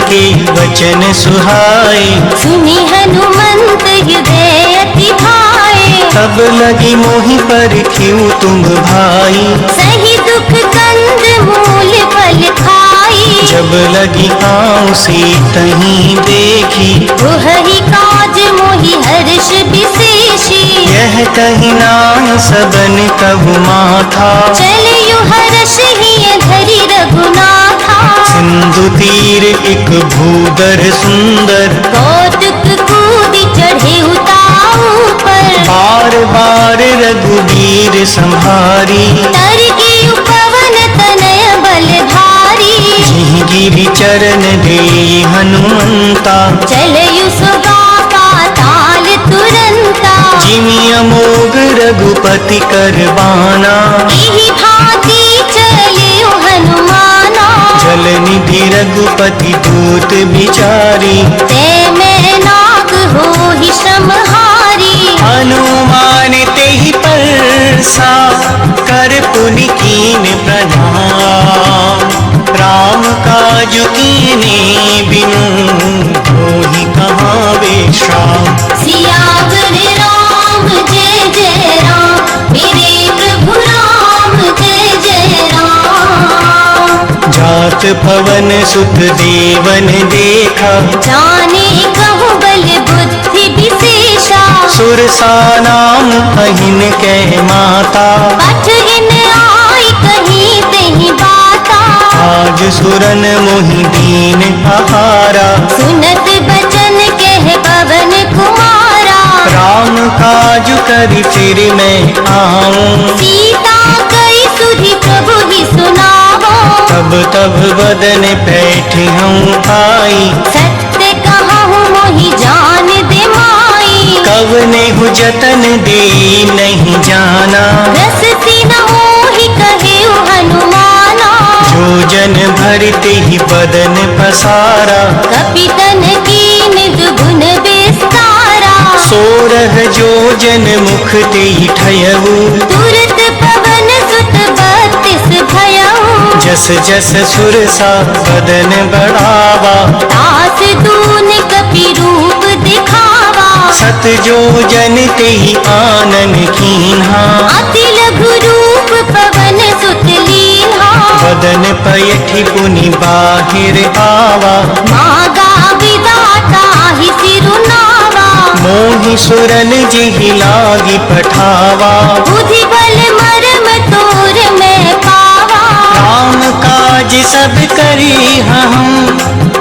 के वचन सुहाए। सुनी हनुमंत हृदय अति भाए। तब लगी मोहि परखिउ तुम भाई। सही दुख कंद मूल फल खाई। जब लगी आऊँ सीतहि देखी। तुहरि काज मोहि हर्ष विशेषी। यह कही नाय सबन कहु माथा। चलयु हर्ष हिय धरि रघुनाथा। सिंधु तीर एक भूदर सुंदर। कौतुक कूदि चढ़े उताऊ पर। बार बार रघुबीर संहारी। तरकी उपवन तनय बल भारी। जिहि गिरि चरण देई हनुमंता। चलयु सुगा पाताल तुरंता। जिमि अमोघ रघुपति कर बाना। एहि भांति चलयु हनुमाना। जल निधि रघुपति दूत बिचारी। ते मैं नाग होहि श्रमहारी। हनुमान तेहि परसा कर पुनि कीन प्रणाम। राम काज कीने बिनु होहि कहाँ विश्राम। सियावर राम जय जय राम। मेरे प्रभु राम जय जय राम। जात पवन सुत देवन देखा। जाने कहु बल बुद्धि विशेषा। सुरसा नाम अहिन कह माता। पठ इन आई कहीं तेहि बाता। आज सुरन मोहि दीन आहारा। सुनत बचन कह पवन कुमारा। राम काज करि फिर मैं आऊँ। सीता कई सुधि प्रभु ही सुनावो। तब तब बदन पैठ हूँ आई। सत्य कहूँ मोहि जान दे माई। कवने हु जतन दे नहीं जाना। रस न मोहि कहेउ हनुमाना। जो जन भरते ही बदन पसारा। कपितन कीन दुगुन विस्तारा। सोरह जो जन मुख ते ठयऊ। तुरत पवन सुत बत्तीस भयऊ। जस जस सुरसा बदन बढ़ावा। तास दून कपि रूप दिखावा। सत जो जन ते आनन कीन्हा। अति लघु रूप पवन सुत लीन्हा। बदन पयठि पुनि बाहिर आवा। मागा विदाता ही सिरुनावा। मोहि सुरन जिहि लागी पठावा। बुद्धि बल मरम तोर मैं पावा। राम काज सब करी हम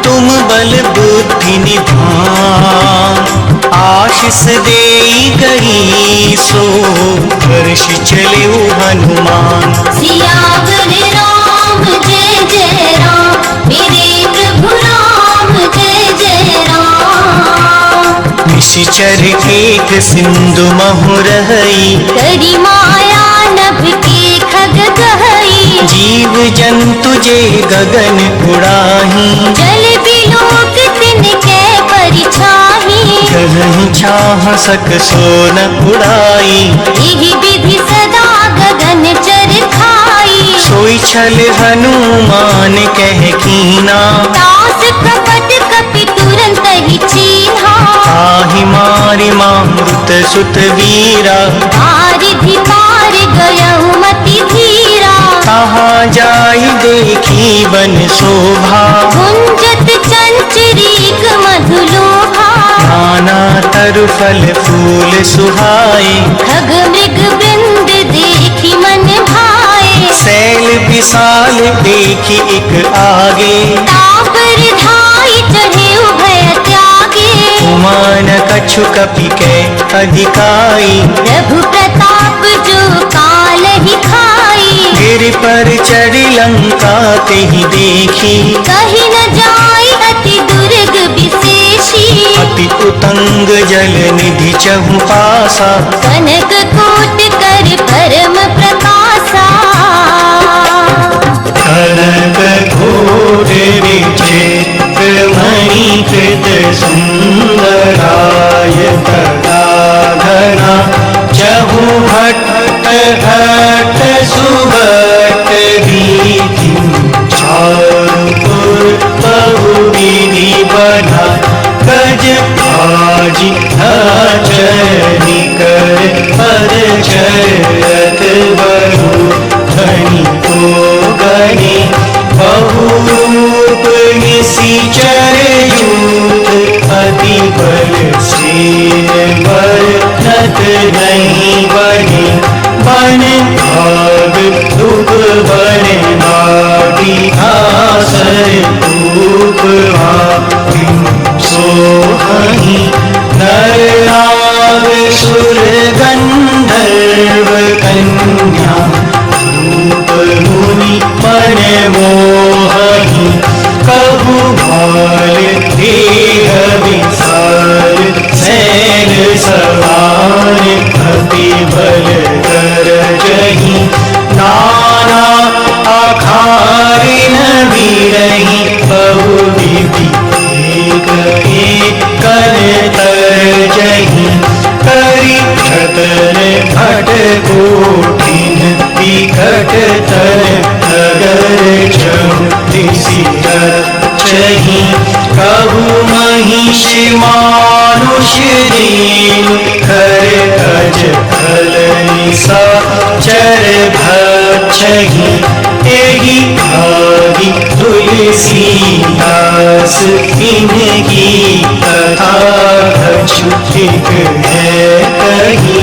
तुम बल बुद्धि निधान। आशीष देई गई सो हर्ष चलिउ हनुमान। सियावर राम जय जय राम। मेरे प्रभु राम जय जय राम। निश्चर एक सिंधु महु रहई। करी माया नभ के खग गहई। जीव जंतु जे गगन उड़ाही। जल बिलोक तिनके परिछाही। गहहि छाह सक सोन उड़ाई। एहि विधि सदा गगन चर खाई। सोई छल हनुमान कह कीना। दास कपट कपि तुरंत ही चीन्हा। ताहि मारि मारुत सुत वीरा। बारिधि पार गयहु मति धीरा। तहाँ जाई देखी बन शोभा। गुंजत चंचरीक मधुलोभा। नाना तरु फल फूल सुहाए। खग मृग वृंद देखी मन भाए। सैल विशाल देखी एक आगे। तापर धाई चढ़े उभय त्यागे। उमान कछु कपि के अधिकाई। प्रभु प्रताप जो काल ही खाई। गिर पर चढ़ी लंका तेहि देखी। कहीं न जाय अति दुर्ग विशेषी। अति उतंग जल निधि चहु पासा। कनक कोट कर परम प्रकाशा। कनक कोट विचित्र मणि कृत सुंदराय। तदाधरा चहु भट्ट घट सुभट रीति। चारु पुर बहु विधि गज भाजी चरनी कर पद चरत बहु धनी को गणे बहुरूप निशिचर यूथ अति बल सेन वर्णत नहीं बने बन भाग दुख बन बागी आसर रूप सोहनी नर नाग सुर गंधर्व कन्या रूप मुनि मन मोहनी कबू भाल देह विसार सैन सवार अति बल कर जही नाना अखारिन बिरही बहु विधि एक कर जही करी छतर भट कोटिन विकट तर नगर चही कबू महिष मानुष दीन कर गज फल निसा चर भक्षही एहि भागी तुलसी दास इनकी कथा अछूत है कही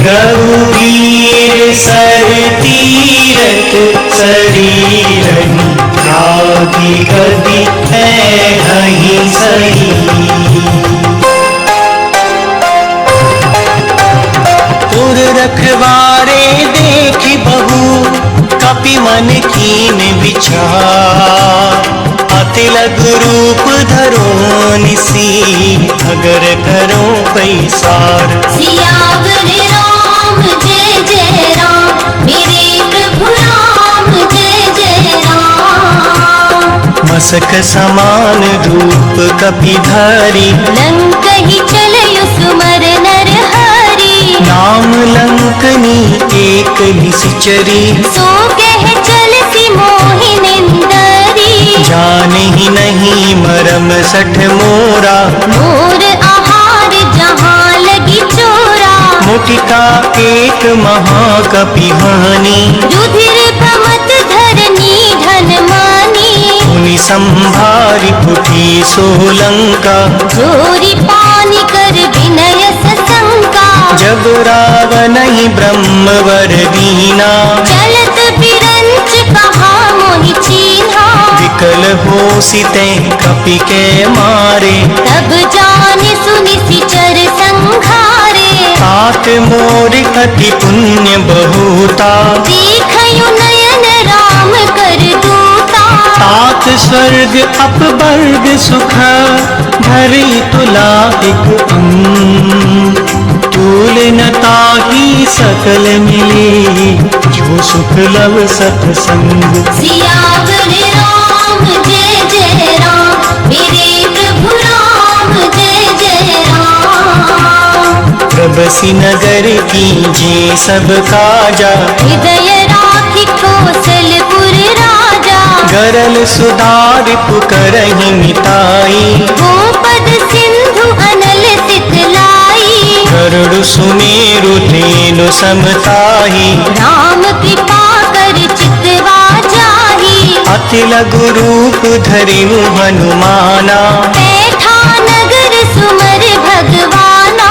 रघुवीर सर तीरथ शरीरनि आदि गति है नहीं सही तुर रखवारे देखी बहु कपि मन कीन विचार अति लघु रूप धरो निसी अगर करो पैसार सियावर राम जय जय राम मेरे प्रभु राम जय जय राम मसक समान रूप कपि धारी लंक ही चलयु सुमर नर हरि नाम लंकनी एक निशिचरी सो कह चल सी मोहिनिंदरी जाने ही नहीं मरम सठ मोरा मोर आहार जहाँ लगी चोरा मुटिका एक महाकपि हानि रुधिर भमत धरनी धन मानी मुनि संभारी उठी सोलंका जोरी पानी कर विनय सशंका जब रावण ही ब्रह्मवर दीना चलत बिरंच कहा मोहि चीन्हा विकल हो सिते कपि के मारे तब जाने सुनि सिचर संघारे तात मोर अति पुण्य बहुता देखयु नयन राम कर दूता तात स्वर्ग अपवर्ग सुख धरी तुला एक तूल न ताही सकल मिले जो सुख लव सतसंग सियावर राम जय जय राम मेरे प्रभु राम जय जय राम प्रबसी नगर की जे सब काजा हृदय राखी कौशलपुर राजा गरल सुधार पुकरहि मिताई गोपद सिंधु अनल सितलाई गरुड़ सुमेरु धेनु समताही राम कृपा कर चितवा जाही अति लघु रूप धरिनु हनुमाना बैठा नगर सुमर भगवाना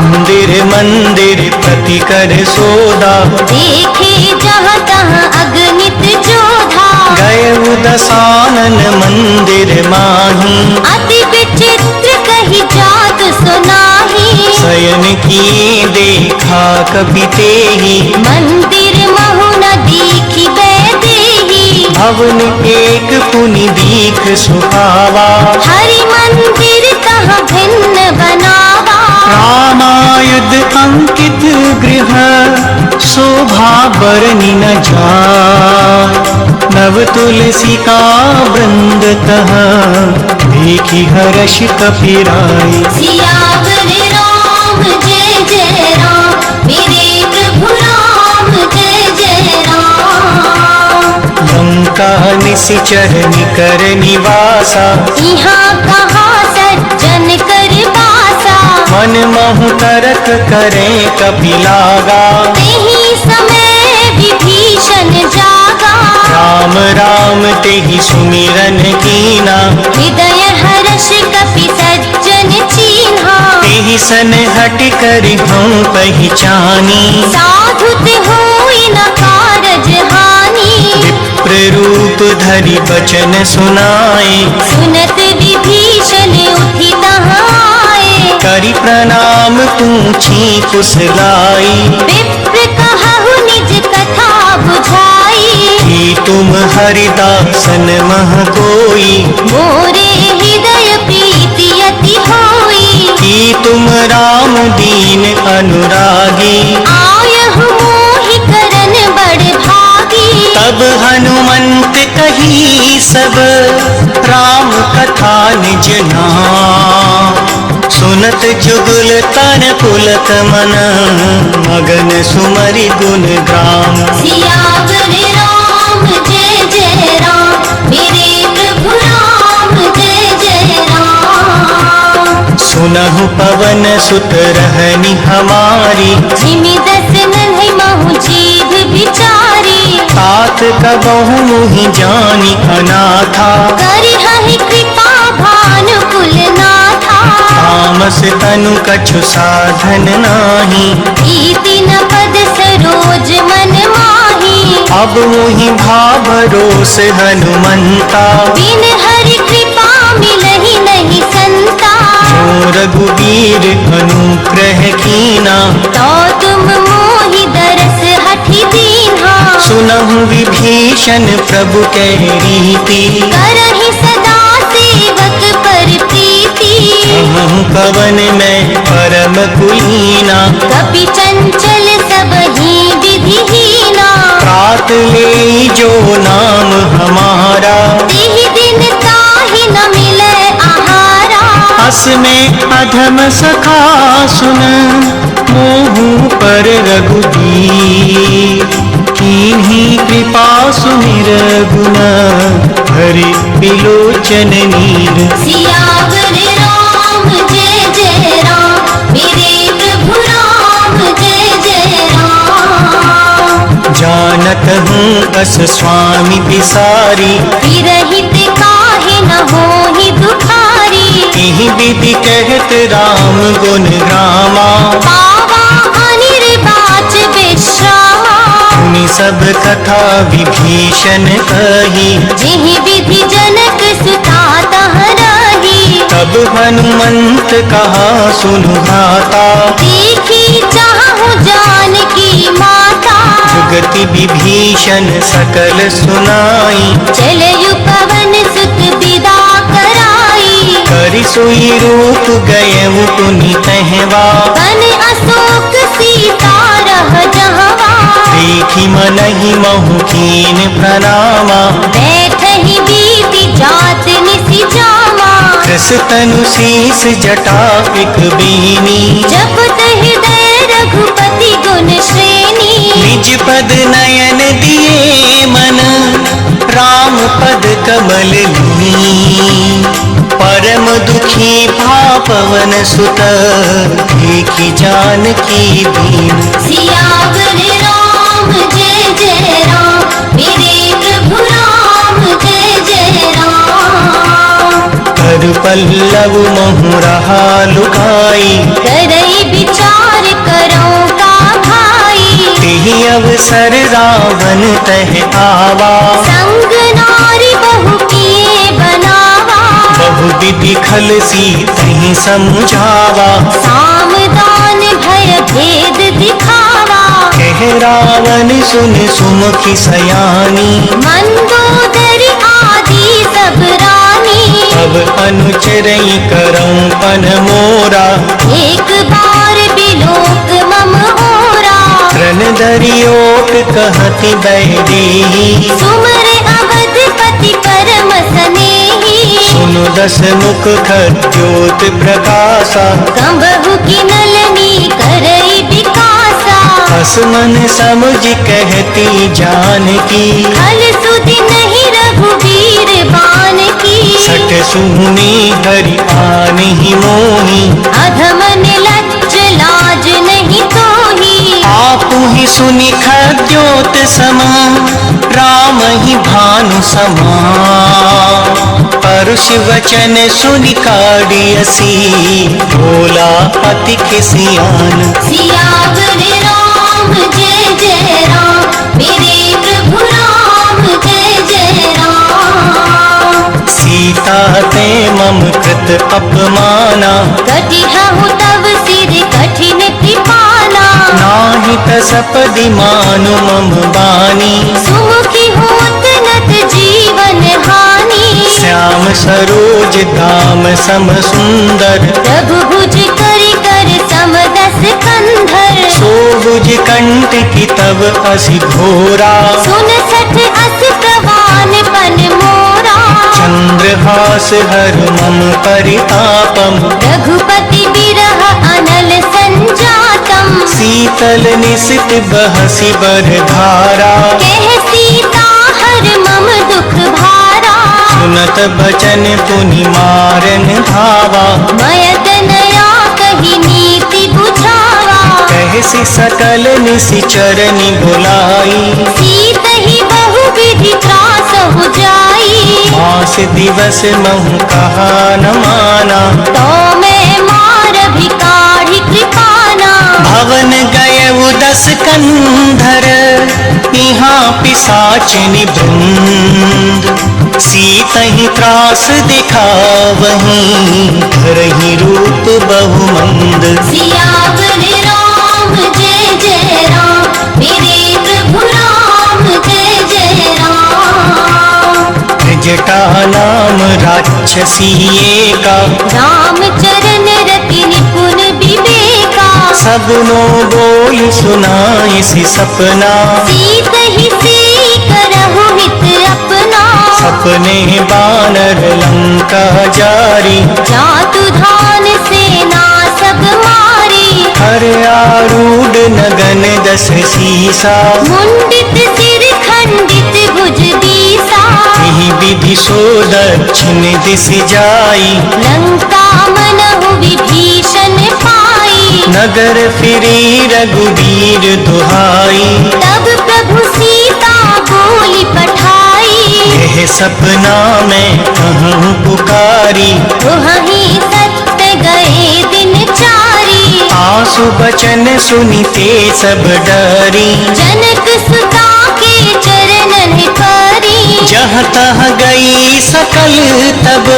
मंदिर मंदिर प्रति कर सोदा देखे जहाँ तहाँ अगणित जोधा गए दसानन मंदिर माही अति विचित्र कही जात सुनाही शयन की देखा कपि तेहि मंदिर महु न दीखी बैदेही भवन एक पुनि दीख सुहावा हरि मंदिर कहाँ भिन्न बनावा रामायुध अंकित गृह शोभा बरनि न जाय नव तुलसी का वृंद तह देखी हर्ष कपि राय सियावर राम जय जय राम मेरे प्रभु राम जय जय राम लंका निशिचर निकर निवासा यहाँ कहाँ सज्जन कर मन महु तरक करें कपिलागा, तेहि समय विभीषण जागा। राम राम तेहि सुमिरन कीना, हृदय हर्ष कपि सज्जन चीन्हा। तेहि सन हट कर हम पहचानी, साधु ते होई न कारज हानि। विप्र रूप धरि बचन सुनाए, सुनत विभीषण उठि तहाए। करि प्रणाम पूछी कुशलाई, विप्र कहु निज कथा बुझाई। कि तुम हरिदासन मह कोई, मोरे हृदय प्रीति अति होई। कि तुम राम दीन अनुरागी, आयहु मोहि करन बड़ भागी। तब हनुमंत कही सब राम कथा निज नाम। सुनत जुगल तन पुलक मन, मगन सुमरि गुण ग्राम। सियावर राम जय जय राम, मेरे प्रभु राम जय जय राम। सुनहु पवन सुत रहनी हमारी, जिमि दसन है महु जीव बिचारी। तात कबहु मुहि जानी अनाथा, करिहहि कृपा भानु कुल नाथा। तामस तनु कछु साधन नाही, प्रीति न पद सरोज मन माही। अब मुहि भाभरोस हनुमंता, बिन हरि कृपा मिलहि नहीं संता। जो रघुवीर अनुग्रह कीना, तो तुम मोहि दरस हठि दीन्हा। सुनहु विभीषण प्रभु के रीति, करहि सदा सेवक पर प्रीति। कहूँ पवन में परम कुलीना, कपि चंचल सबहि विधिहीना। प्रात ले जो नाम हमारा, तिहि दिन ताहि न मिलै आहारा। अस में अधम सखा सुन, मोहु पर रघुबीर। कीन्ही कृपा सुमिर गुण, हरि विलोचन नीर। सियावर राम जय जय राम, मेरे प्रभु राम जय जय राम। जानत हूँ अस स्वामी पिसारी, विरहित काहे न होहि दुखारी। यही विधि कहत राम गुण ग्रामा, पावा अनिर्वाच विश्रामा। सुनि सब कथा विभीषण कही, जिहि विधि जनक सुता तह रही। तब हनुमंत कहा सुनु भ्राता, देखी चाहु जानकी माता। जुगति विभीषण सकल सुनाई, चलयु पवन सुत विदा कराई। करि सोई रूप गयउ पुनि तहवा, बन अशोक सीता रह जहवा। देखी मनहि महु कीन प्रणामा, बैठहि बीति जात निसि जामा। कृस तनु शीस जटा एक बीनी, जपत हृदय रघुपति गुण श्रेणी। निज पद नयन दिए मन, राम पद कमल ली। परम दुखी पवन सुत, देखी जानकी दीन। सियावर राम जय जय राम, मेरे प्रभु राम जय जय राम। कर पल्लव महु रहा लुकाई, करई विचार करो का भाई। तेहि अवसर रावण तह आवा, संग नारी बहु किए बनावा। बहु विधि खल सी तहि समझावा। साम दान भय भेद दिखावा। कह रावण सुन सुमुखी सयानी, मंदोदरी आदि सब रानी। अब अनुचरई करऊं पन मोरा, एक बार बिलोक मम ओरा। रन दरियोक कहति बैदेही, सुमर अवधपति परम स्नेही। सुनु दस मुख खज्योत प्रकाशा, कंबहु की नलनी करई विकासा। हस मन समुझ कहती जानकी, खल सुधि नहीं रघुवीर बान की। सट सुनी हरि आने ही मोही, अधम निलज्ज लाज नहीं तोही। आप ही सुनि खद्योत समा, राम ही भानु समा। परुष वचन सुनि काढ़ियसी, बोला अति खिसियान। सियावर राम जय जय राम, मेरे प्रभु राम जय जय राम। सीता ते मम कृत अपमाना, कटिहु तव सिर कठिन कृपाना। नाहि तसपदि मानु मम बानी, सुमुखी होत नत जीवन हानि। श्याम सरोज धाम सम सुंदर, प्रभु भुज कर कर समदस कंधर। सोबुज कंठ की तब असि घोरा, सुन सठ अस प्रवान पन मोरा। चंद्रहास हर मम परितापम, रघुपति बिरह अनल संजातम। शीतल निशित बहसी बर धारा, कह सीता हर मम दुख भारा। सुनत बचन पुनि मारन धावा, मयत नया कही नीति बुझावा। कहसी सकल निशिचरनि बुलाई, सीत ही बहु विधि त्रास हो जाई। मास दिवस महु कहा न माना, तो मैं मार भी काढ़ी कृपाना। भवन गए उदस कंधर, यहाँ पिशाचिनी वृंद। सीतहि त्रास दिखावहीं, धरहि रूप बहुमंद। सियावर राम जय जय राम, मेरे प्रभु राम जय जय राम। जटा नाम राक्षसी एका, राम चरण रति निपुण विवेका। सबनो बोल सुनाई सी सपना, सीत ही से करहु हित अपना। सपने बानर लंका जारी, जातु धान सेना सब मारी। हर आरूढ़ नगन दस सीसा, मुंडित सिर खंडित भुज दीसा। यही विधि सो दक्षिण दिश जाई, लंका मनहु विभीषण पाई। नगर फिरी रघुवीर दुहाई। तब प्रभु सीता बोली पठाई। यह सपना में कहूँ पुकारी, वहीं सत्य गए दिन चारी। आसु बचन सुनिते सब डरी, जनक सुता के चरणन परी। जहाँ तहाँ गई सकल तब,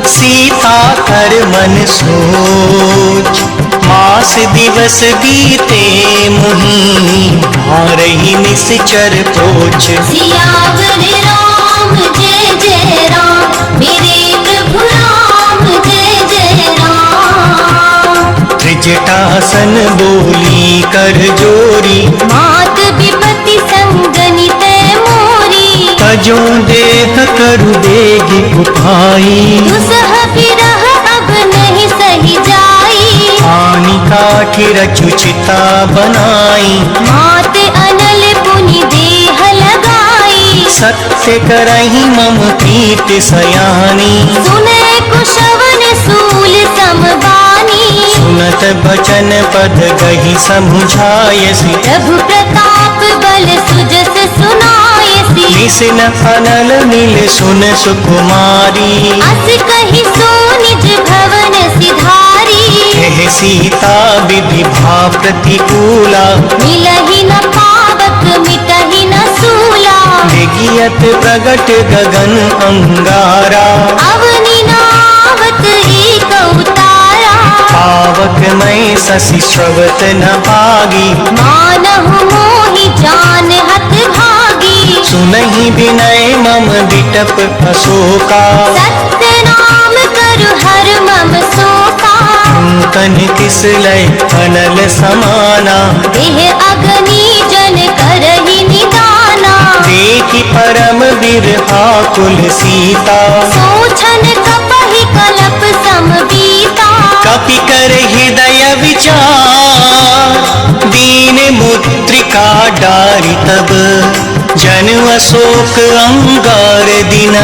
सीता कर मन सोच। मास दिवस बीते मुहि, मारहि निश्चर पोछ। सियावर राम जय जय राम, मेरे प्रभु राम जय जय राम। त्रिजटासन बोली कर जोरी, मात विपति संगनि तै मोरी। तजो देख करु देगी उपाई, दुसह विरह अब नहीं सही जाई। पानी काठी रचु चिता बनाई, मात अनल पुनि देह लगाई। सत्य करहि मम प्रीत सयानी। सुने कुशवन सूल समबानी। सुनत बचन पद गही समुझायसी, प्रभु प्रताप बल सुजस सुनायसी। निसिन अनल मिल सुन सुकुमारी, अस कहि सो निज भवन सिधारी। कह सीता विधि भा प्रतिकूला, मिलहि न पावक मिटहि न सूला। विगियत प्रगट गगन अंगारा, अवनि नावत एक उतारा। पावक मैं शशि श्रवत न आगी, मानहु मोहि जान हत भागी। सुनहि विनय मम बिटप अशोका। सत्य नाम करु हर मम शोका। तन किस लय अनल समाना, देह अग्नि जन करहि निदाना। देखि परम बिरहा कुल सीता, सोचन कपहि कलप समबीता। कपि कर हृदय विचार, दीन मुद्रिका डारि तब। जन अशोक अंगार दिन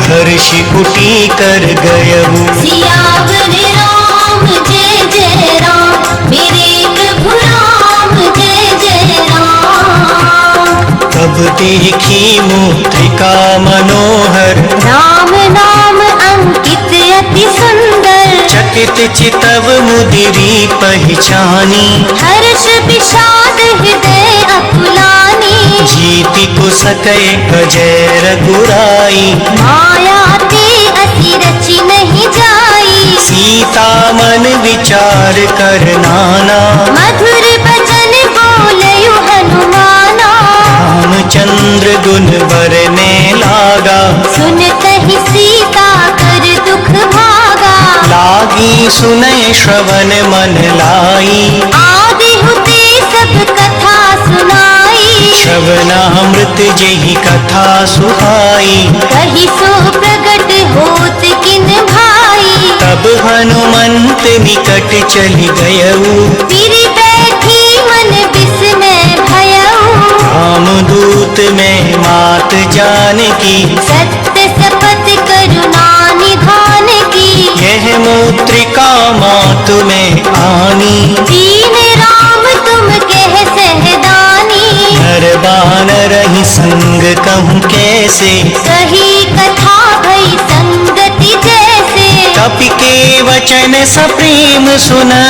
हर्ष उठी कर गयऊ। सियावर राम जय जय राम मेरे प्रभु राम जय जय राम। तब देखी मुद्रिका मनोहर राम नाम अंकित अति सुंदर। चकित चितव मुदिरी पहचानी हर्ष विषाद हृदय अकुलानी। जीति को सके अजय रघुराई माया ते अति रचि नहीं जाई। सीता मन विचार कर नाना मधुर बचन बोलयु हनुमाना। रामचंद्र गुण बरने लागा सुनतहि सीता कर दुख भागा। लागी सुनय श्रवण मन लाई आदि हुते सब कथा सुनाई। श्रवणामृत जेहि कथा सुहाई कहि सो प्रगट होत किन भाई। तब हनुमंत निकट चली गयऊ फिर बैठी मन विस्मय भयऊ। रामदूत में मात जानकी सत्य शपथ करुणा निधान की। यह मुद्रिका मात में आनी दीन राम तुम कह सहदानी। नर बानर ही संग कहूँ कैसे कही कथा भई संगति जैसे। कपि के वचन सप्रेम सुना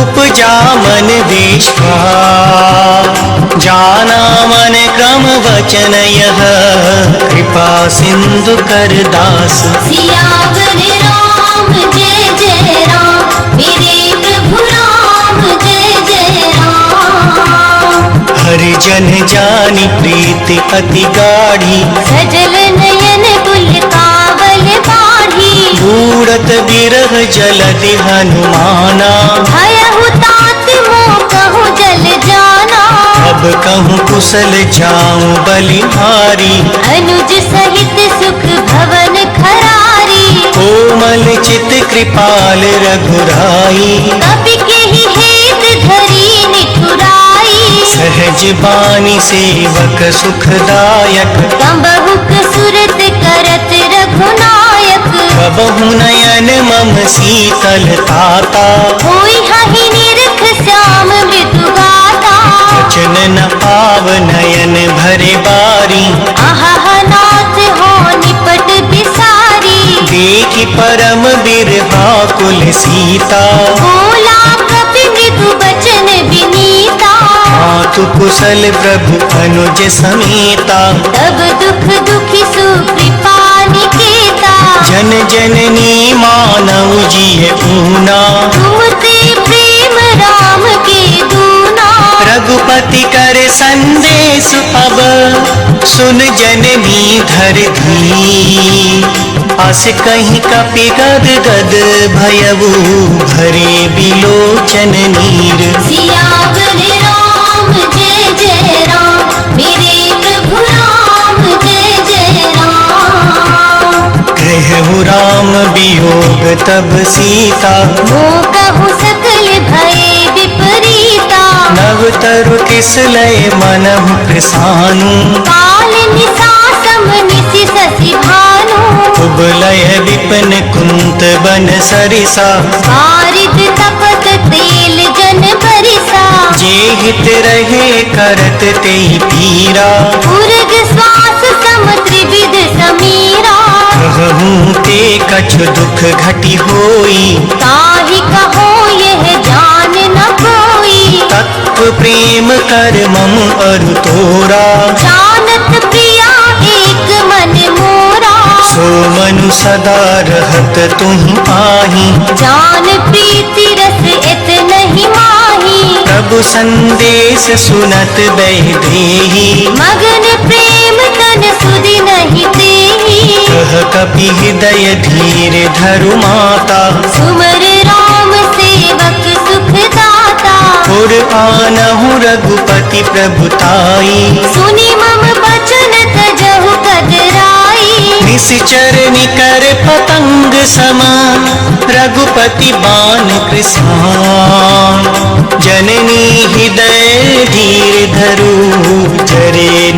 उपजा मन विश्वास। जाना मन क्रम वचन यह कृपा सिंधु कर दास। सियावर राम जय जय राम मेरे प्रभु राम जय जय राम। हरि जन जानी प्रीति अति गाढ़ी सजल नयन कुल कावल बाढ़ी। बूढ़त बिरह जलधि हनुमाना भयहु तात मोह कहूँ जल जाना। अब कहूँ कुशल जाऊं बलिहारी। अनुज सहित सुख भवन खरारी। कोमल चित कृपाल रघुराई कपि केहि हेत धरी निठुराई। सहज बानी सेवक सुखदायक कंबहुक सुरत करत रघुनायक। कबहु नयन मम शीतल ताता होई हहि निरख श्याम मृदु गाता। वचन न पाव नयन भरे बारी। अहह नाथ हो निपट बिसारी। देखि परम बिरहा कुल सीता बोला कपि मृदु बचन विनीता। मातु कुशल प्रभु अनुज समेता। तब दुख दुखी सुकृपा निकेता। जन जननी मानव जिय ऊना तुम ते प्रेम राम के दूना। रघुपति कर संदेश अब सुन जननी धर धी। अस कहीं कपि गद गद भयऊ भरे बिलोचन नीर। सियावर राम जय जय राम मेरे प्रभु राम जय जय राम। गृहु राम वियोग तब सीता मोह कहु सकल भय विपरीता। नव तरु किस लय मनहु प्रसानु। काल निशा सम निशि शशि भानु। कुबलय विपिन कुंत बन सरिसा। बारिद तपत तेल जन बरिसा। जे हित रहे करत तेहि पीरा। उर्ग श्वास सम त्रिविध समीरा। कहूँ ते कछु दुख घटी होई। ताहि कहो यह जान न कोई। तत्व प्रेम कर मम अरु तोरा। जानत प्रिया एक मन मोरा। सो मनु सदा रहत तुहि आही। जान प्रीति रस इत नहीं माही। प्रभु संदेश सुनत बैदेही। मगन प्रेम तन सुधि नहीं तेही। कह कपि हृदय धीर धरु माता। सुमर राम सेवक सुखदाता। पुर आनहु रघुपति प्रभुताई। सुनि मम बचन तजहु कदराई। निश्चर निकर पतंग समा रघुपति बान कृसान। जननी हृदय धीर धरु जरे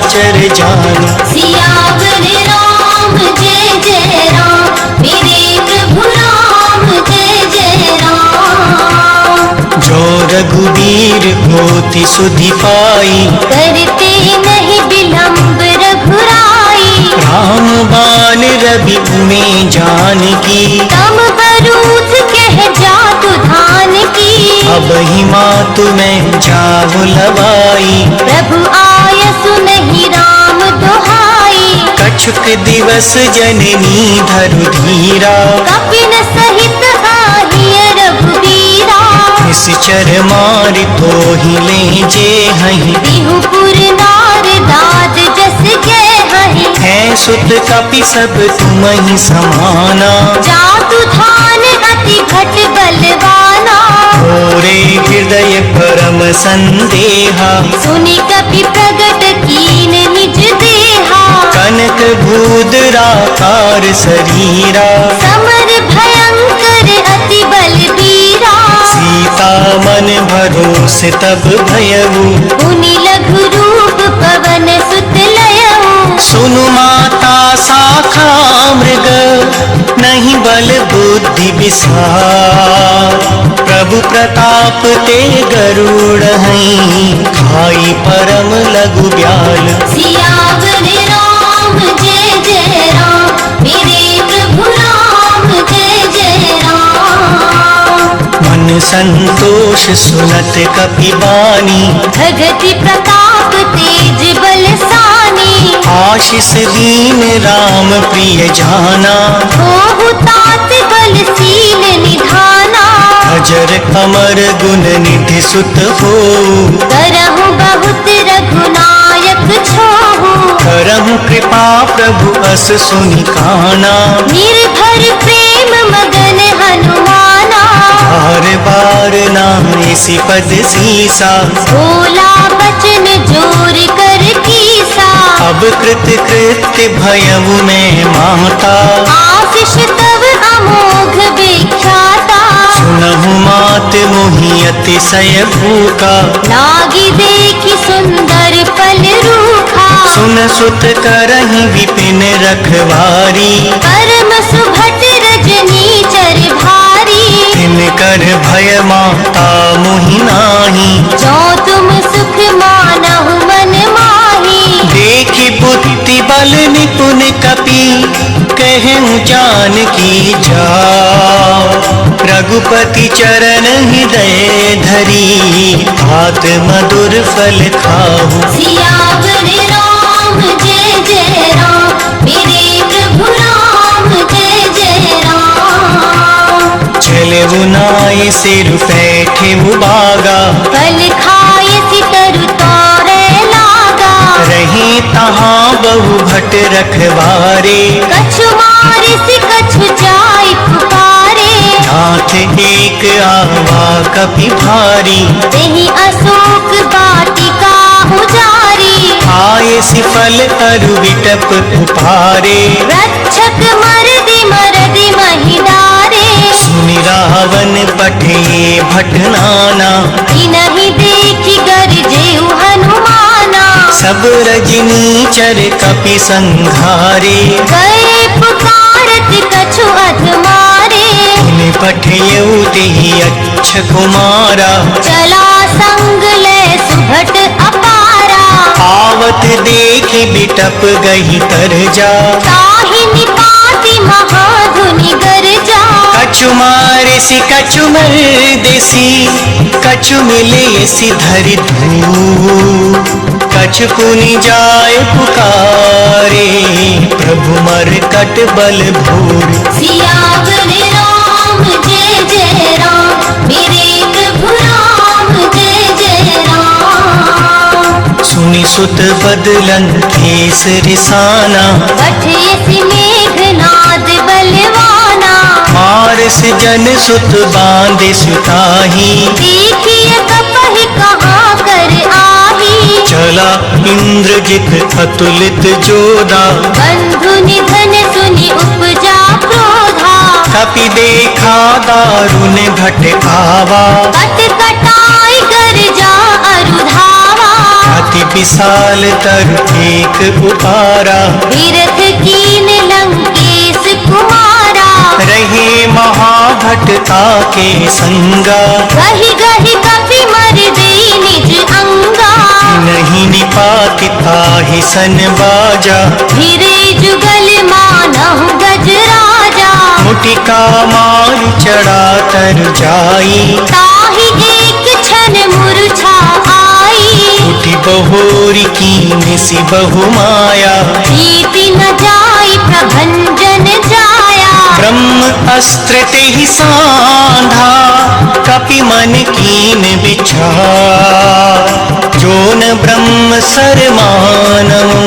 साचर जान। सियावर राम जय जय राम, मेरे प्रभु राम जय जय राम। जो रघुवीर होती सुधि पाई, करते नहीं विलंब रघुराई। राम बाण रवि में जानकी, तम बरूथ कह जातु धान की। अब ही मातु में जाहु लवाई, प्रभु आयसु नहीं राम दुहाई। कछुक दिवस जननी धरु धीरा, कपिन सहित आहिय रघुबीरा। निश्चर मारि तोहि ले जे हहि, बिहुपुर नार दाद जस गे हहि। है सुत कपि सब तुमहि समाना, जातु धान अति घट बलवाना। मोरे हृदय परम संदेहा, सुनि कपि प्रगट कीन निज देहा। कनक भूदराकार शरीरा, समर भयंकर अति बलबीरा। सीता मन भरोसे तब भयउ, मुनि लघु रूप पवन सुत लयऊ। सुनु माता शाखा मृग, नहीं बल बुद्धि विसार। प्रभु प्रताप ते गरुड़ हैं, खाई परम लघु ब्याल। सियावर राम जय जय राम, मेरे प्रभु राम जय जय राम। मन संतोष सुनत कपि बानी, भगति प्रताप तेज बलसानी। आशीष दीन राम प्रिय जाना, होहु तात बलशील निधाना। अजर कमर गुण निधि सुत हो, करहु बहुत रघुनायक छोहु। करहु कृपा प्रभु अस सुनि काना। निर्भर प्रेम मगन हनुमाना। बार बार नाइसी पद सीसा, बोला बचन जोर कर कीसा। अब कृत कृत्य भयउ में माता, आशीष तव अमोघ विख्याता। सुनहु मात मोहि अतिशय भूखा, लागी देखी सुंदर फल रूखा। सुन सुत करहि विपिन रखवारी, परम सुभट रजनी चर भारी। तिनकर भय माता मोहि नाही, जो तुम सुख मानहु मन माही। देखि बुद्धि बल निपुण कपि, कहूँ जानकी जाओ। रघुपति चरण हृदय धरी, तात मधुर फल खाहु। सियावर राम जय जय राम, मेरे प्रभु राम जय जय राम। चलऊ नाय सिर बैठे बागा, फल खाय सितरु तोरे लागा। रहे तहाँ बहु भट रखवारे, कछु मारिस कछु जाय पुकारे। नाथ एक आवा कपि भारी, तेहि अशोक वाटिका उजारी। आय सिफल अरु विटप उपारे, रक्षक मरदि मरदि महिदारे। सुनि रावण पठे भटनाना, इनहि देखि गरजेउ हनुमाना। सब रजनी चर कपि संघारे, गए पुकारत कछु अधमारे। इन्हें पठयऊ तेहि अच्छ कुमारा, चला संग ले सुभट अपारा। आवत देखि बिटप गही तर जा, ताहि निपाति महाधुनि गरजा। कछु मारे सि कछु मर देसी, कछु मिले सि धरि धू। कछु पुनि जाय पुकारे, प्रभु मर कट बल भूर। सियावर राम जय जय राम, मेरे प्रभु राम जय जय राम। सुनि सुत बदलन केस रिसाना, पठयसि मेघनाद बलवाना। मारस जन सुत बांधे सुताही, देखिए कपहि कहाँ कर आही। चला इंद्रजित अतुलित जोधा, बंधु निधन सुनि उपजा क्रोधा। कपि देखा दारुण घट आवा, कट कटाई गरजा अरुधावा। अति विशाल तर एक उपारा, विरथ कीन लंकेश कुमारा। रहे महाभटता के संगा, गहि गहि कपि मर दे निज अंगा। नहीं निपाति ताहि सन बाजा, फिरे जुगल मानहु गजराजा। मुटिका मार चढ़ा तर जाई, ताहि एक क्षण मूर्छा आई। उठी बहोरी की सी बहु माया, जीति न जाई प्रभंजन जाया। ब्रह्म अस्त्र तेहि सांधा, कपि मन कीन विचार। जोन ब्रह्म सर मानऊ,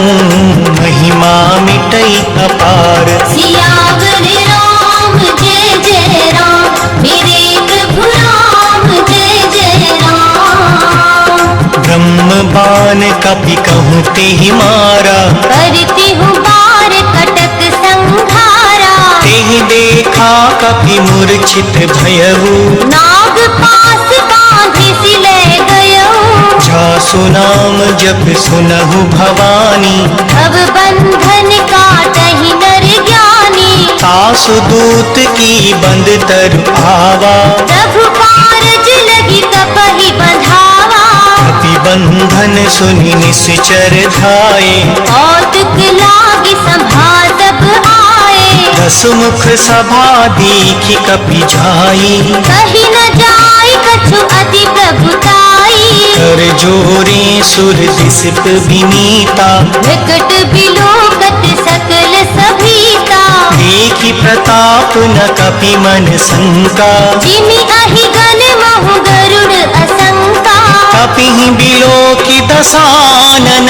महिमा मिटई अपार। सियावर राम जय जय राम, मेरे प्रभु राम जय जय राम। ब्रह्म बाण कपि कहूँ तेहि मारा, करती हूँ बार कटक संघारा। तेहि देखा कपि मूर्छित भयऊ, नाग पास बांधे सिले गयऊ। जासु नाम जप सुनहु भवानी, भव बंधन काटहि नर ज्ञानी। तासु दूत की बंद तरु आवा, प्रभु कारज लगी कपहि बंधावा। कपि बंधन सुनि निश्चर धाये, कौतुक लागी सभा सब आए। दस मुख सभा देखी कपि जाई, कही न जाय कछु अति प्रभुताई। कर जोरे सुर दिसिप विनीता, विकट बिलोकत सकल सभीता। देखी प्रताप न कपि मन शंका, जिमि अहि गण महु गरुड़ असंका। कपिहि बिलोकी दसानन,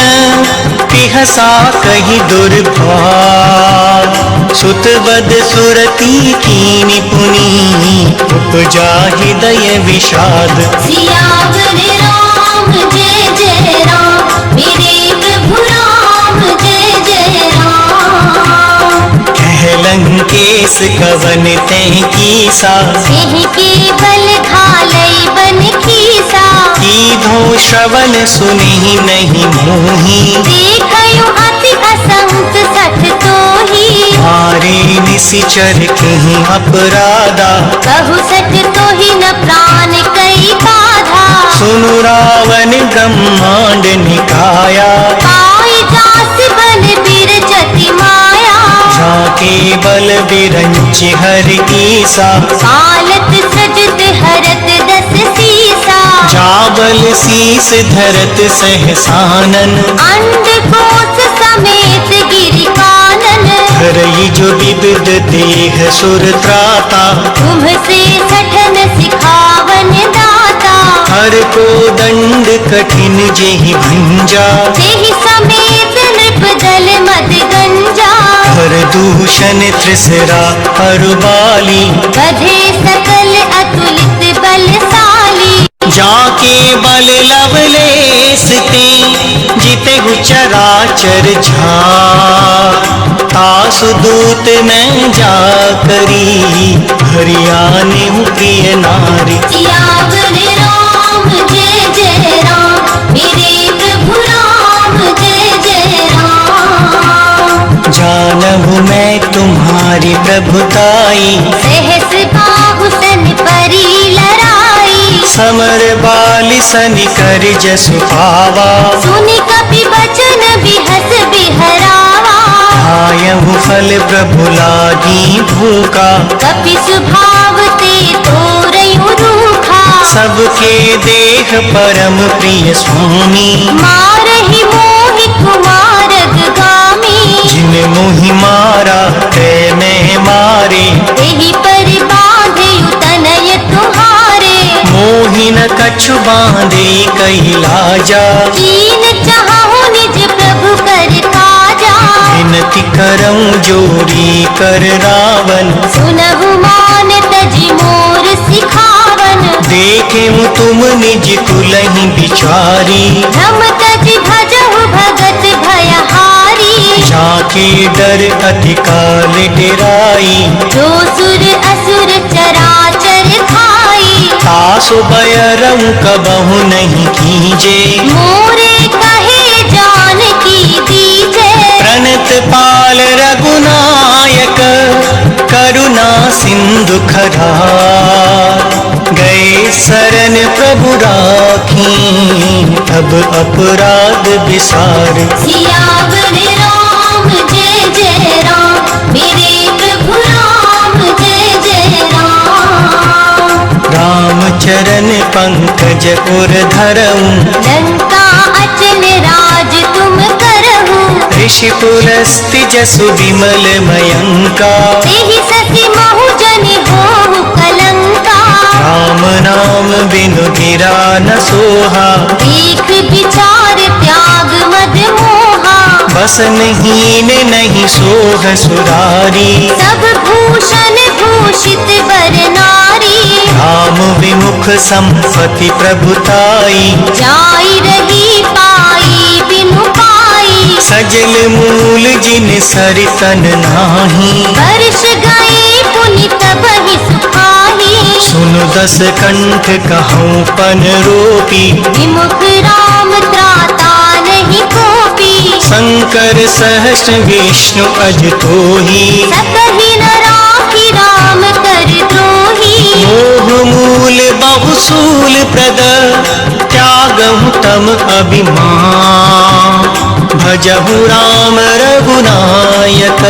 पिहसा कहि दुर्भाग। सुतवद सुरती कीनि पुनि, उपजा हृदय विषाद। सियावर राम जय जय राम, मेरे प्रभु राम जय जय राम। कह लंकेश कवन तैं कीसा, सिंह के बल घालई बन खीसा। कीधो श्रवण सुनि नहीं मोही, देखयो अति असंत सठ तोही। मारे निशिचर कहीं अपराधा, कहु सठ तोही न प्राण कई बाधा। सुनु रावण ब्रह्मांड निकाया, पाई जास बन बिरचति माया। जाके बल बिरंच हर ईसा, पालत सजत हरत दस सीसा। जाबल शीस धरत सहसानन, अंडकोश समेत गिरि कानन। हरई जो विविध देह सुर त्राता, तुम से सठन सिखावन दाता। हर को दंड कठिन जेहि भंजा, तेहि समेत नृप दल मद गंजा। हर दूषण त्रिसरा हरुबाली, बधे सकल अतुलित बलशाली। जाके बल लवलेस ते, जिते चराचर झार। तासु दूत न जा करी, हरियाने प्रिय नारी। सियावर राम जय जय राम, मेरे प्रभु राम जय जय राम। जानहु मैं तुम्हारी प्रभुताई, सहस बाहु सन परी लड़ाई। समर बाली सनि कर जसु पावा, सुनि कपि बचन बिहस बिहरावा। आयहु फल प्रभु लागी भूखा, कपि स्वभाव ते तोरयु रूखा। सबके देह परम प्रिय स्वामी, मारहि मोहि कुमारग गामी। जिन मोहि मारा ते मैं मारे, तेहि पर बांधेयु तनय तुम्हारे। मोहि न कछु बांधे कही लाजा, कीन चाहु निज प्रभु कर काजा। विनती करऊं जोरी कर रावण, सुनहु मान तजि मोर सिखावन। देखे तुम निज कुलहि बिचारी, हम तजि भजहु भगत भयहारी। जाके डर अति काल डेराई, जो सुर असुर चराचर खाई। तासु बयरऊं कबहु नहीं कीजे, मोरे कहे अब अपराध विसार। सियावर राम जय जय राम, मेरे प्रभु राम जय जय राम। राम चरण पंकज उर धरऊं, लंका अचल राज तुम करहु, ऋषि पुलस्त्य जसु विमल मयंका। तेहि सति महु जन होहु कलंका। राम नाम बिनु गिरा न सोहा, देख विचार त्याग मद मोहा। बस हीन नहीं सोह सुरारी, सब भूषण भूषित वर नारी। राम विमुख संपत्ति प्रभुताई, जाई रही पाई बिनु पाई। सजल मूल जिन सरितन नाही, वर्ष गए पुनि तबहि सुखाही। सुनु दस कंठ कहूँ पन रोपी, विमुख राम त्राता नहीं कोपी। शंकर सहस्र विष्णु अज तोही, सकहि न राखी राम कर द्रोही। मोह मूल बहुसूल प्रद, त्यागहु तम अभिमान। भजहु राम रघुनायक,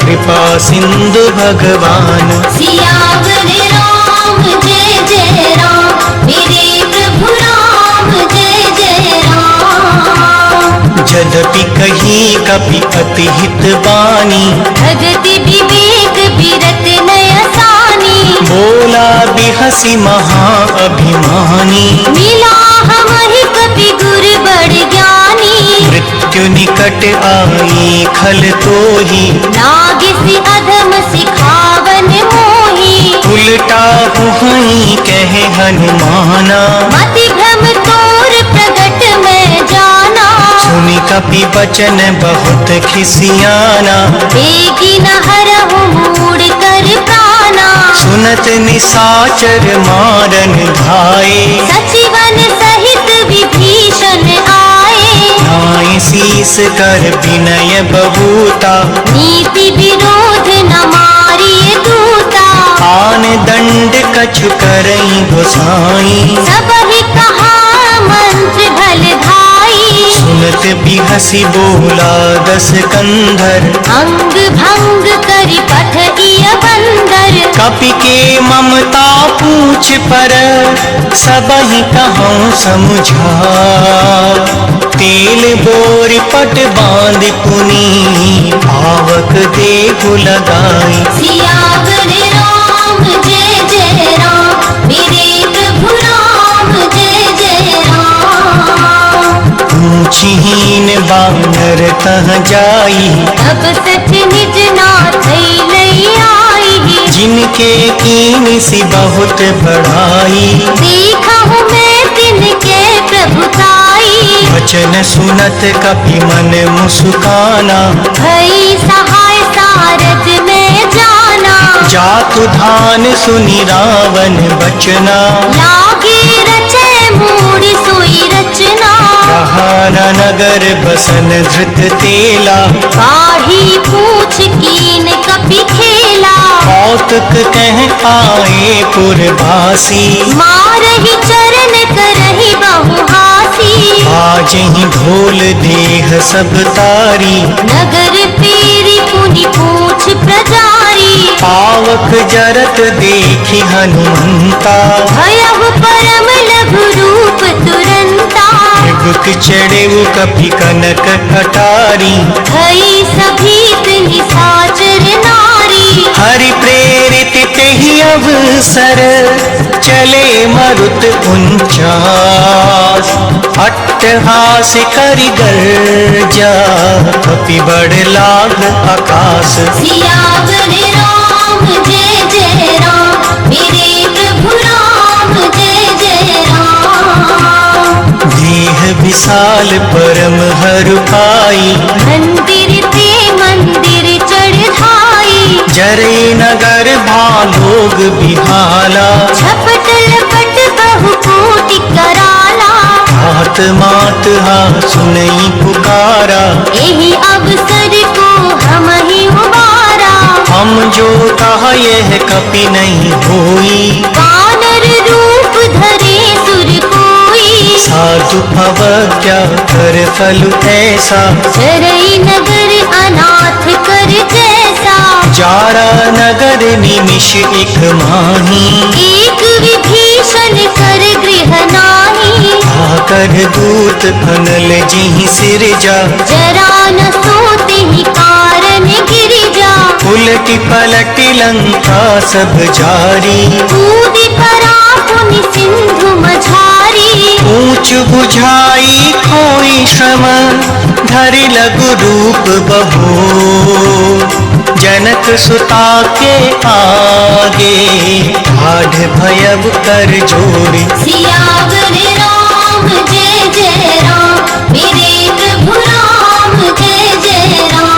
कृपा सिंधु भगवान। सियावर राम जय जय राम, मेरे प्रभु राम जय जय राम। यद्यपि कही कपि अति हित बानी, भगति विवेक विरत नयसानी। बोला बिहसी महा अभिमानी। मिला हमहि कपि गुर बड़ ज्ञानी। मृत्यु निकट आई खल तोही, नागिसी अधम सिखावन मोही। उल्टा हुई कहे हनुमाना, मति भ्रम तोर प्रगट मैं जाना। सुनि कपि बचन बहुत खिसियाना, बेगी न हरहु मूढ़ कर प्राणा। सुनत निसाचर मारन धाये, सचिवन सहित विभीषण आए। नाय शीस कर विनय बबूता, नीति विरोध न मारिय दूता। आन दंड कछु करई गोसाई, सबहि कहा मंत्र भल भाई। सुनत बिहसी बोला दस कंधर, अंग भंग करि पठइय बंदर। कपि के ममता पूछ पर, सबहि कहूँ समझा। तेल बोर पट बांध पुनी, पावक देहु लगाई। सियावर राम जय जय राम, मेरे प्रभु राम जय जय राम। ऊँचहीन बानर तह जाई, तब सच निज नाथ लई आई। जिनके कीन सी बहुत बढ़ाई। देखहु मैं तिनके प्रभुताई। वचन सुनत कपि मन मुस्काना, भई सहाय सारथ में जाना। जातु धान सुनि रावण बचना, लागे रचे मूढ़ सोई रचना। कहा न नगर बसन धृत तेला, काढ़ी पूछ कीन कपि खेला। कौतुक कह आए पुरवासी, मारहि चरण करहि बहुहासी। आज ही ढोल देह सब तारी, नगर पेरी पुनि पूछ प्रजारी। पावक जरत देखी हनुमंता, भयहु परम लघु रूप तुरंता। मृग चढ़े कपि कनक कटारी, भई सभीत निशाचर नारी। हरि प्रेरित तेहि अवसर, चले मरुत 49। अट्टहास करि गर्जा, कपि बड़ लाग आकाश। सियावर राम जय जय राम, मेरे प्रभु राम जय जय राम। देह विशाल परम हरु पाई, मंदिर ते मंदिर चढ़ाई। जरे नगर भालोग बिहाला, झपट लपट बहु कोटि कराला। हाथ मात हा सुनई पुकारा, एहि अवसर को हम ही उबारा। हम जो कहा यह कपि नहीं होई, वानर रूप धरे सुर कोई। साधु अवज्ञा कर फल ऐसा, चरई नगर अनाथ कर जैसा, जारा नगर निमिष एक माही, एक विभीषण कर गृह नाही, आकर दूत अनल जिहि सिरजा, जरा न सोते ही कारण गिरिजा, उलटी पलटी लंका सब जारी, कूदी परा पुनि सिंधु मझारी, ऊंच बुझाई खोई श्रम, धरि लघु रूप बहो, जनक सुता के आगे, आढ़ भयब कर जोड़ी। सियावर राम जय जय राम, मेरे प्रभु राम जय जय राम।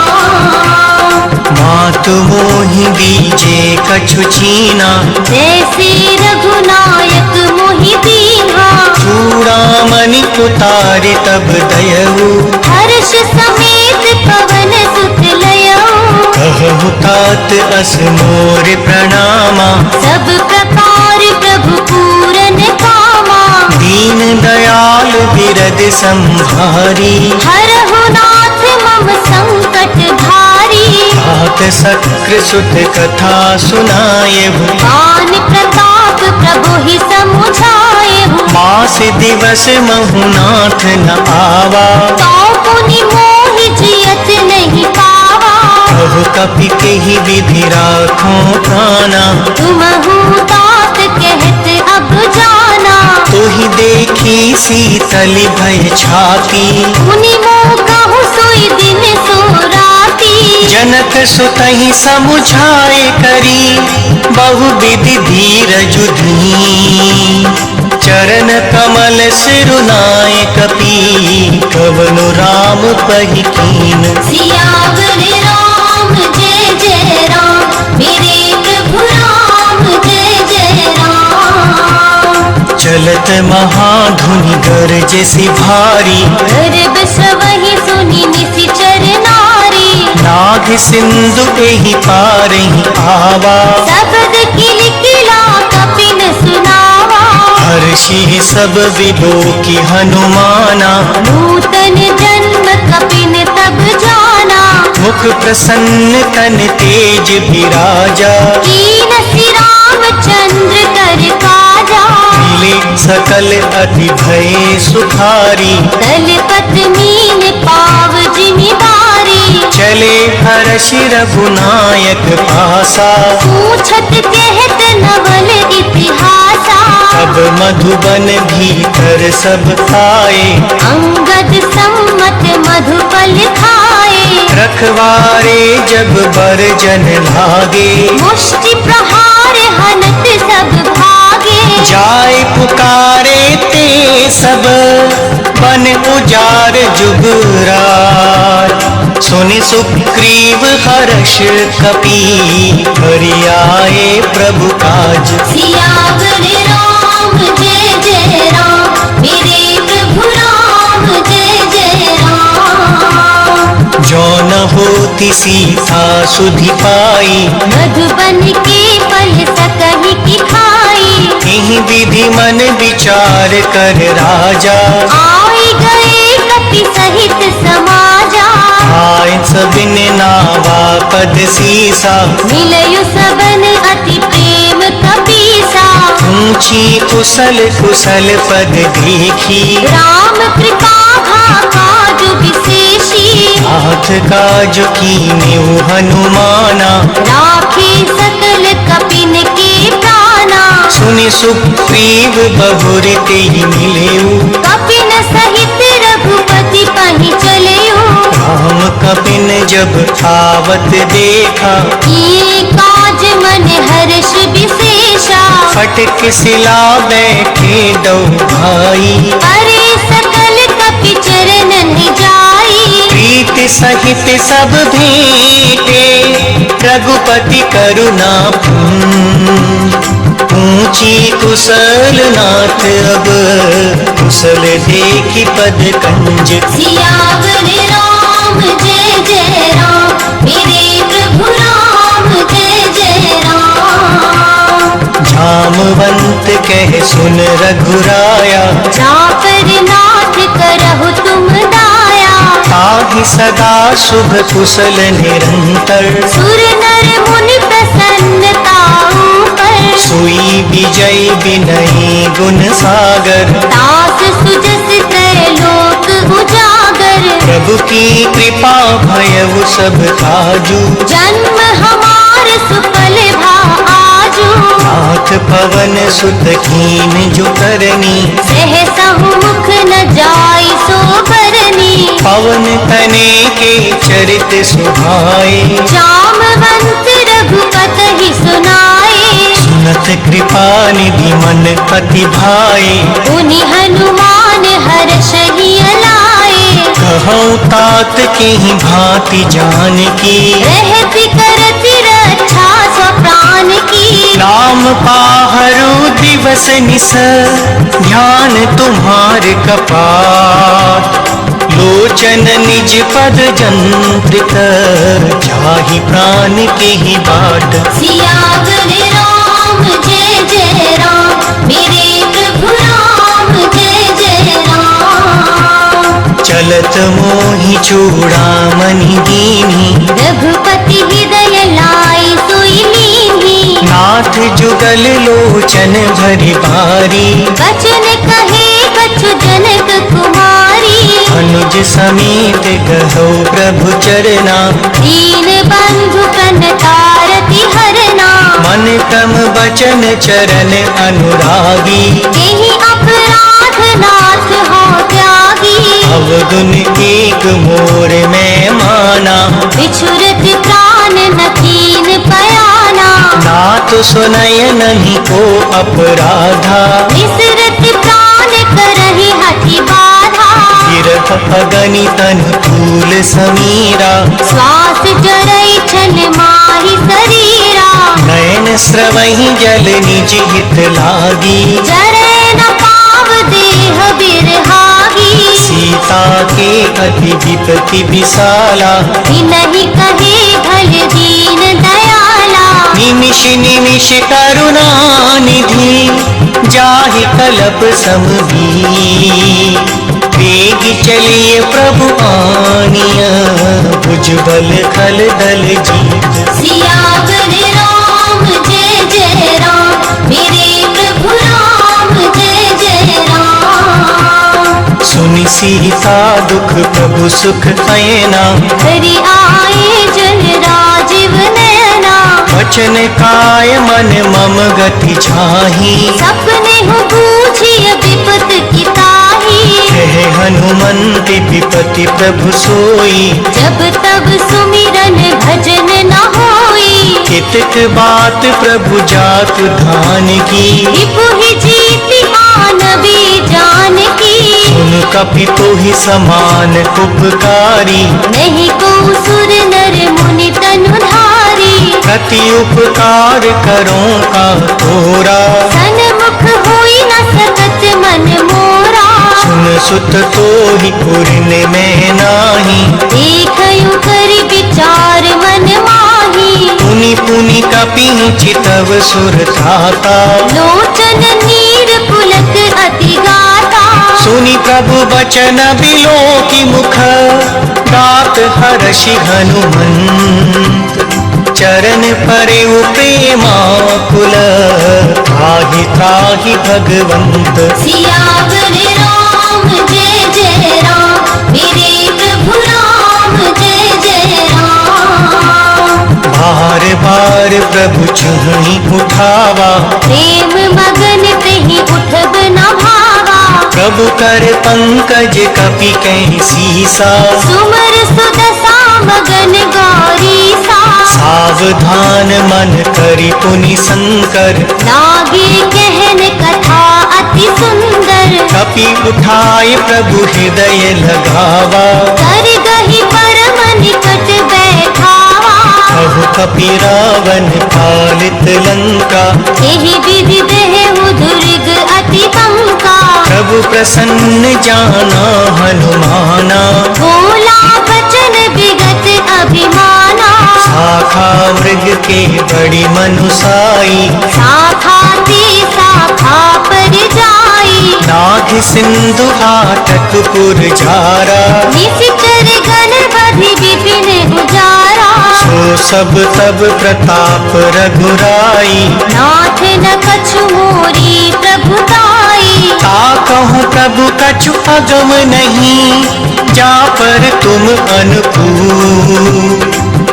मातु मोहि बीजे कछु छीना, जैसे रघुनायक मोहि दीन्हा, चूड़ामणि उतारि तब दयऊ, हर्ष समेत पवन सुत लयऊ, कहु तात अस मोर प्रणामा, सब प्रकार प्रभु पूरन कामा, दीन दयाल बिरद संभारी, हरहु नाथ मम संकट भारी, तात सक्र सुत कथा सुनायहु, पान प्रताप प्रभु ही समुझायहु, मास दिवस महुनाथ न आवा, तो पुनि मोहि जियत नहीं पावा, कहु कपि केहि विधि राखो प्राणा, तुमहु तात कहत अब जाना, तुहि देखी शीतल भय छाती, मुनि मोह कहु सोई दिन सो राती, जनक सुतहि समुझाए करी, बहुविधि धीरजु धीं, चरण कमल सिरुनाए कपि, कवनु राम पहि कीन। सियावर राम जय जय राम, मेरे प्रभु राम जय जय राम। चलत महाधुनि गरजसि भारी, गर्भ सवहि सुनि निशिचर नारी, नाग सिंधु एहि पारहि आवा, शब्द किलकिला कपिन सुनावा, हर्षि सब विभो की हनुमाना, नूतन जन्म कपिन तब जाना, मुख प्रसन्न तन तेज विराजा, कीनसि रामचंद्र कर काजा, मिले सकल अति भय सुखारी, तलपत मीन पाव जिमि बारी, चले हर्षि रघुनायक पासा, पूछत कहत नवल इतिहासा, अब मधुबन भीतर सब आए, अंगद सम्मत मधुपल खाए, रखवारे जब बर जन लागे, मुष्टि प्रहार हनत सब भागे, जाय पुकारे ते सब, बन उजार जुगरार, सुनि सुग्रीव हर्ष कपि, हरियाए प्रभु काज। सियावर राम जय जय राम, मेरे प्रभु राम जय जय राम। जौन होती सीता सुधि पाई, मधुबन के फल सकहि की खाई, एहि विधि मन विचार कर राजा, आए गए कपि सहित समाजा, आय सबिन नावा पद सीसा, मिलयु सबन अति प्रेम कपीसा, ऊंची कुशल कुशल पद देखी, राम कृपा काज विशेषी, हाथ काज कीन्यु हनुमाना, राखे सकल कपिन के प्राणा, सुनि सुग्रीव बहुर तेहि मिलेऊ, कपिन सहित रघुपति पहि चलेऊ, राम कपिन जब आवत देखा, ये काज मन हर्ष विशेषा, फटक सिला बैठे दो भाई, अरे सकल कपि चरणन जाई, प्रीति सहित सब भेंटे, रघुपति करुणा पूर्ण, ऊंची कुशल नाथ अब, कुशल देखी पद कंज। सियावर राम जय जय राम, मेरे प्रभु राम जय जय राम। जामवंत कह सुन रघुराया, जापर नाथ सदा शुभ कुशल निरंतर। सुर नर मुनि प्रसन्नता ऊपर। सोई विजय विनयी गुण सागर। दास सुजस त्रैलोक उजागर। प्रभु की कृपा भयउ सब काजू। जन्म हमार सुफल भा आजू। नाथ पवन सुत कीन जो करनी। सहसहु मुख न जाय सो बरनी। पवन तने के चरित सुभाए। जामवंत रघुपति सुनाए। सुनत कृपा निधि मन पति भाए। उनि हनुमान हर्षहि लाए। कहूँ तात की भांति जान की। रहति करति रक्षा स्वप्राण की। नाम पाहरु दिवस निस ध्यान तुम्हार कपाट। लोचन निज पद जंत्रित जाहि प्राण की ही बाट। सियावर राम जय जय राम। मेरे प्रभु राम जय जय राम। चलत मोहि चूड़ामणि दीनी। रघुपति हृदय लाई सोई लीनी। नाथ जुगल लोचन भरि भारी। बचन कहे बचु जनक कुमारी। अनुज समेत कहो प्रभु चरना। दीन बंधु कनकारति हरना। मन क्रम बचन चरण अनुरागी। यही अपराध नाथ हो त्यागी। अवगुण एक मोर में माना। बिछुरत प्राण न कीन पयाना। नाथ सुनय नहीं को अपराधा। विसरत प्राण करहि हठि बाधा। गिरह अगनि तन फूल समीरा। श्वास जरई छन माहि शरीरा। नयन स्रवहि जल निज हित लागी। जरै न पाव देह बिरहागी। सीता के अति विपति विशाला। नहीं कहे भल दीन दयाला। निमिष निमिष करुणा निधि जाहि कलप समभी। वेग चलिए प्रभु आनिया भुजबल खल दल जीत। सियावर राम जय जय राम। मेरे प्रभु राम जय जय राम। सुनि सीता दुख प्रभु सुख ऐना। हरि आए जन राजीव नयना। वचन काय मन मम गति छाही। सपने हो बूझिय विपत की ताही। कहे हनुमंत विपति प्रभु सोई। जब तब सुमिरन भजन न होई। कितक बात प्रभु जात धान की। रिपुहि जीति मानवी जान की। सुन कपि तोहि समान उपकारी। नहीं को सुर नर मुनि तनुधारी। प्रति उपकार करो का तोरा। सन्मुख होई न सकत मन मोरा। सुन सुत तोहि पुरन में नाही। देखयु कर विचार मन माही। पुनि पुनि कपि चितव सुर त्राता। लोचन नीर पुलक अति गाता। सुनि प्रभु बचन बिलोकि मुख। दात हर्षि हनुमंत। चरण परे प्रेमाकुल। त्राहि त्राहि भगवंत। सियावर राम जय जय राम। मेरे प्रभु राम जय जय राम। बार बार प्रभु चुनि उठावा। प्रेम मगन तेहि उठब न भावा। प्रभु कर पंकज कपि कहि सीसा। सुमर सुदशा मगन गौरीसा। सावधान मन करि पुनि संकर। लागे कहन कथा अति सुंदर। कपि उठाय प्रभु हृदय लगावा। कर गहि परम निकट बैठावा। कहु कपि रावण पालित लंका। एहि विधि देहु दुर्ग अति पंका। प्रभु प्रसन्न जाना हनुमाना। बोला बचन विगत अभिमाना। शाखा मृग के बड़ी मनुसाई। शाखा ते शाखा पर जाई। नाग सिंधु हाटक पुर झारा। निशिचर गण राधि विपिन उजारा। सो सब तब प्रताप रघुराई, नाथ न कछु मोरी प्रभुताई। ता कहूँ प्रभु कछु अगम नहीं, जा पर तुम अनुकूल।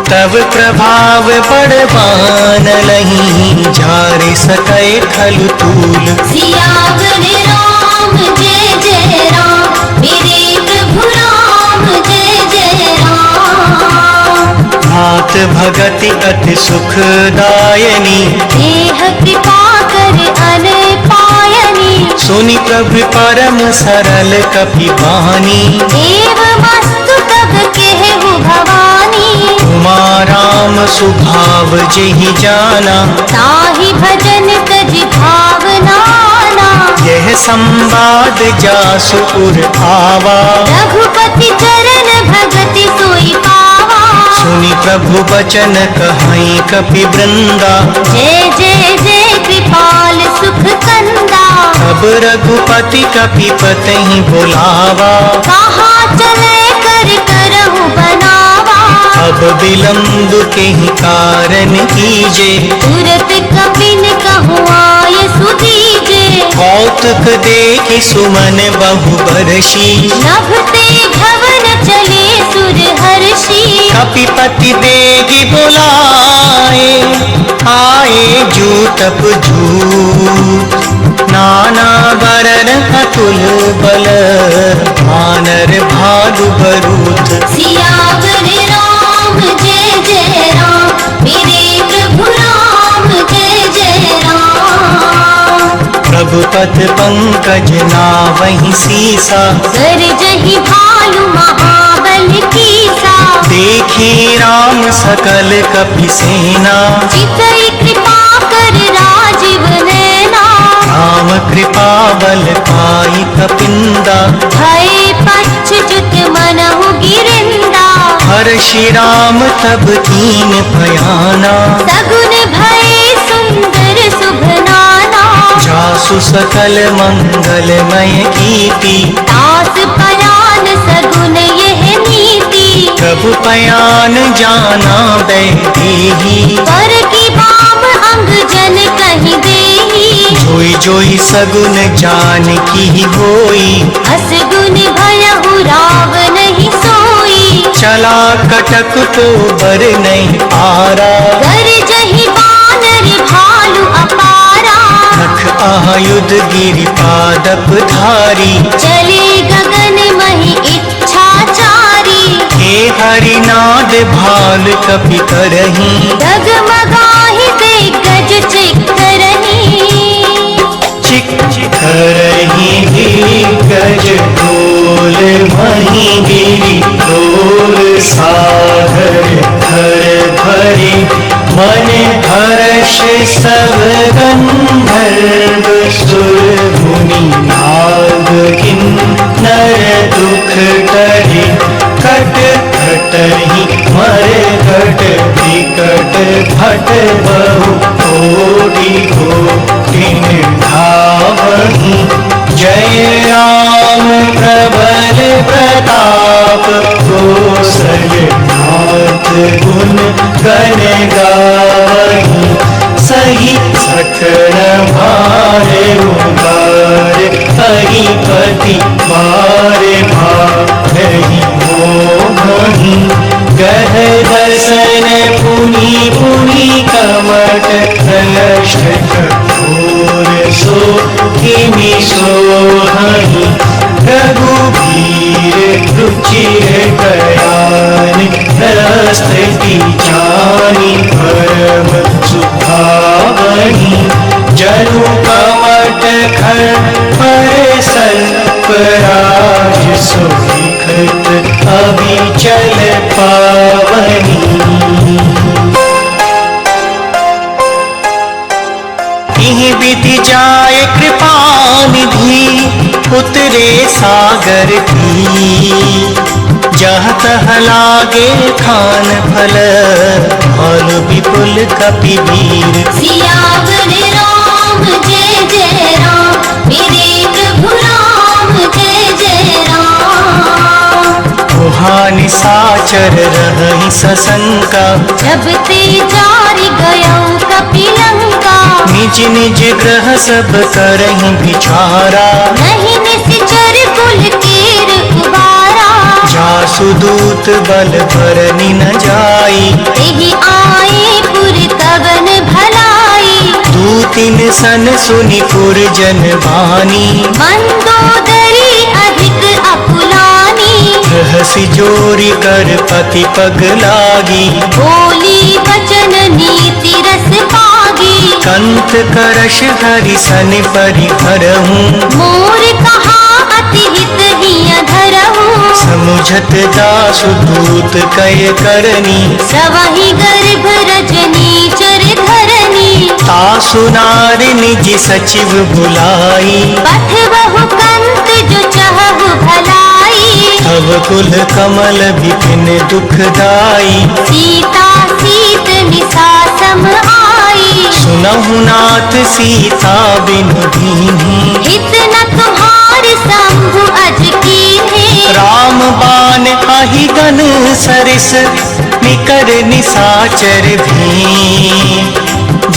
तब प्रभाव बड़वान लहीं, झारि सकै खलु तूल। सियावर राम जय जय राम, मेरे प्रभु राम जय जय राम। नाथ भगति अति सुखदायनी, देह कृपा कर अन पायनी। सुनि प्रभु परम सरल कपि बानी। देव मस्तु तब केहु भवानी। उमा राम सुभाव जेहि जाना, ताहि भजन तज भावना। यह संवाद जासु उर आवा। रघुपति चरण भगति सोई पावा। सुनि प्रभु बचन कहाई कपि वृंदा, जय जय जय कृपाल सुख कंदा। अब रघुपति कपि पतहि बुलावा। कहाँ चले कर करहु बनावा। अब विलंब केहि कारण कीजे, तुरत कपिन कहूँ आय सुदीजे। कौतुक देखि सुमन बहु बरसी, नभते भवन चले सुर हर्षि। कपिपति बेगी बुलाए, आए जूतप जूत। नाना वरन अतुल बल, वानर भालु बरूथ। सियावर राम जय जय राम, मेरे प्रभु राम जय जय राम। प्रभु पद पंकज नावहि सीसा, गरजहि भालु महाबल कीसा। देखी राम सकल कपि सेना, चितई कृपा कर राजीव नैना। राम कृपा बल पाई कपिंदा, भय पच्युत मनहु गिरिंदा। हर्षि राम तब कीन भयाना, सगुन भय सुंदर शुभ नाना। जासु सकल मंगलमय कीर्ति, दास पयान सगुन यह नीति। प्रभु पयान जाना बैदेही, पर की बाम अंग जन कहीं देही। जोई जोई सगुन जान की होई, हस गुन भयहु राव नहीं सोई। चला कटक तो बर नहीं आरा। गरजहि बानर भालु अपारा। नख आयुध गिरि पादप धारी, चले गगन महि इच्छाचारी। हे हरिनाद भाल कपि करही, डगमगाहि दिग्गज चित्तरहि। चित्तरहि दिग्गज ढोल महि गिरि ढोल। सागर हर भरे मन हर्ष सब गंधर्व। सुर मुनि नाग किन्नर दुख टरे, कट कटहि मर घट विकट भट बहु कोटि कोटिन धावहि। जय राम प्रबल प्रताप, कौशलनाथ गुण गण गावहि। सही सठन भारे उबार, अधिपति मारे भारहि मोहि। गह दसन पुनि पुनि कमट, नष्ट कठोर सो किमि सोहहि। रघुबीर रुचिर कयानि, रस्तति जानि परम सुभावहि। जनु कमट खर पर सर्पराज, सुखत अभिचल पावनि। इहि विधि जाय कृपा निधि, उतरे सागर की। जहाँ तह लागे खान फल, भालु विपुल कपि वीर। सियावर राम जय जय राम, मेरे प्रभु राम जय जय राम। ब्रह्मा निशाचर रहि सशंका, जब ते जारि गयौ कपिलंका। निज निज ग्रह सब करहि विचारा, नहीं निश्चर कुल केर उबारा। जासु दूत बल बरनि न जाई, एहि आए पुर तवन भलाई। दूतिन सन सुनि पुर जन बानी, मंदोदरी अधिक अकुलानी। रहसि जोरि कर पति पग लागी, बोली वचन नीति रस पागी। कंत करश हरि सन परिहरहूँ, मोर कहा अति हित हिय धरहु। समुझत दासु दूत कय करनी, सवहि गर्भ रजनी चर धरनी। तासु नारि निज सचिव बुलाई, पठ बहु कंत जो चहु भलाई। तव कुल कमल विपिन दुखदाई, सीता सीत निशा सम आई। सुनहु नाथ सीता बिनु दीन्ही, हित न तुम्हार शंभु अज कीन्हे। राम बाण आहि गन सरिस, निकर निशाचर भी।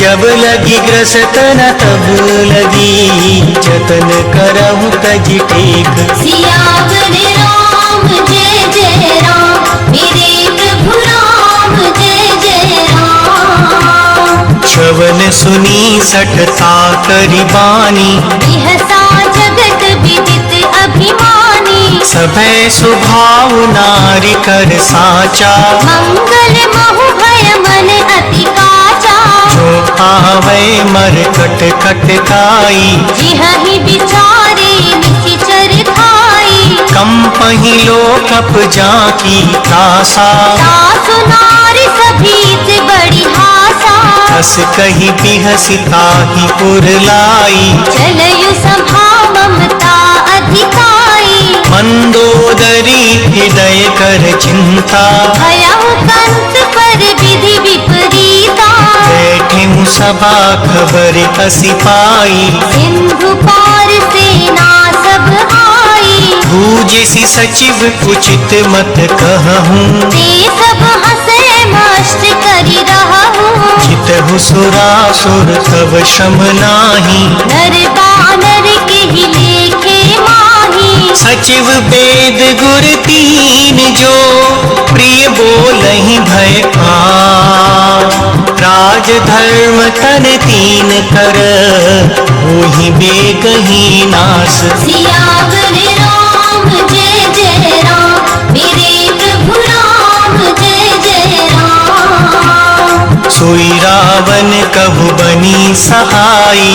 जब लगी ग्रस्त न तब लगी, जतन करहु तज टेक। सियावर राम जय जय राम, मेरे प्रभु राम जय जय राम। श्रवण सुनी सठता करि बानी, बिहसा जगत विदित अभिमानी। सभय सुभाव नारी कर साचा, मंगल महु भय मन अति काचा। जो आवे मरकट कटकाई, जिहहि विचारे निशिचर धाई। कंपहि लोकप जाकी त्रासा, सासु नारी सभीत बड़ी हासा। हस कही बिहसि ताहि पुर लाई, चलयु सभा ममता अधिकाई। मंदोदरी हृदय कर चिंता, भयहु कंस पर विधि विपरीता। बैठे सभा खबर असी पाई, सिंधु पार सेना सब आई। बूझि सचिव उचित मत कहूँ, ते सब हंसे मस्त करि रहहु। चितहु सुरासुर तब श्रम नाही, नर बानर केहि लेखे माही। सचिव वेद गुर तीन जो, प्रिय बोलहि भय आ। राज धर्म तन तीन कर, होहि बेगहि नाश। सियावर राम जय जय राम, मेरे प्रभु राम जय जय राम। सोई रावण कभु बनी सहाई,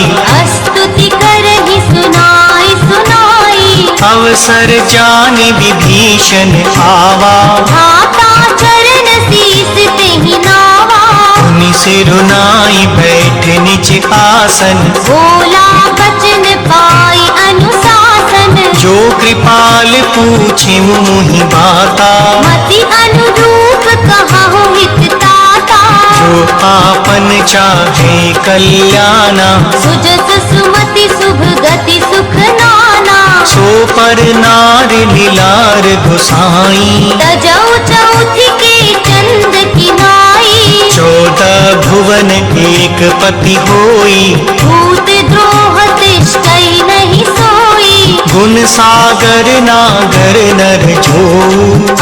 स्तुति करहि सुनाई सुनाई। अवसर जानि विभीषण आवा, धाता चरण शीस तेहि नावा। मुनि सिरुनाई बैठ निज आसन, बोला बचन पाई अनुशासन। जो कृपाल पूछे मुहि बाता, मति अनुरूप कहहु हित ताता। जो आपन चाहे कल्याणा, सुजस सुमति शुभ गति सुख नाना। सो पर नार लीलार गोसाई, तजौ चौथि के चंद किनाई। 14 भुवन एक पति होई, भूत द्रोह तिष्ठै नहीं सोई। गुण सागर नागर नर जो,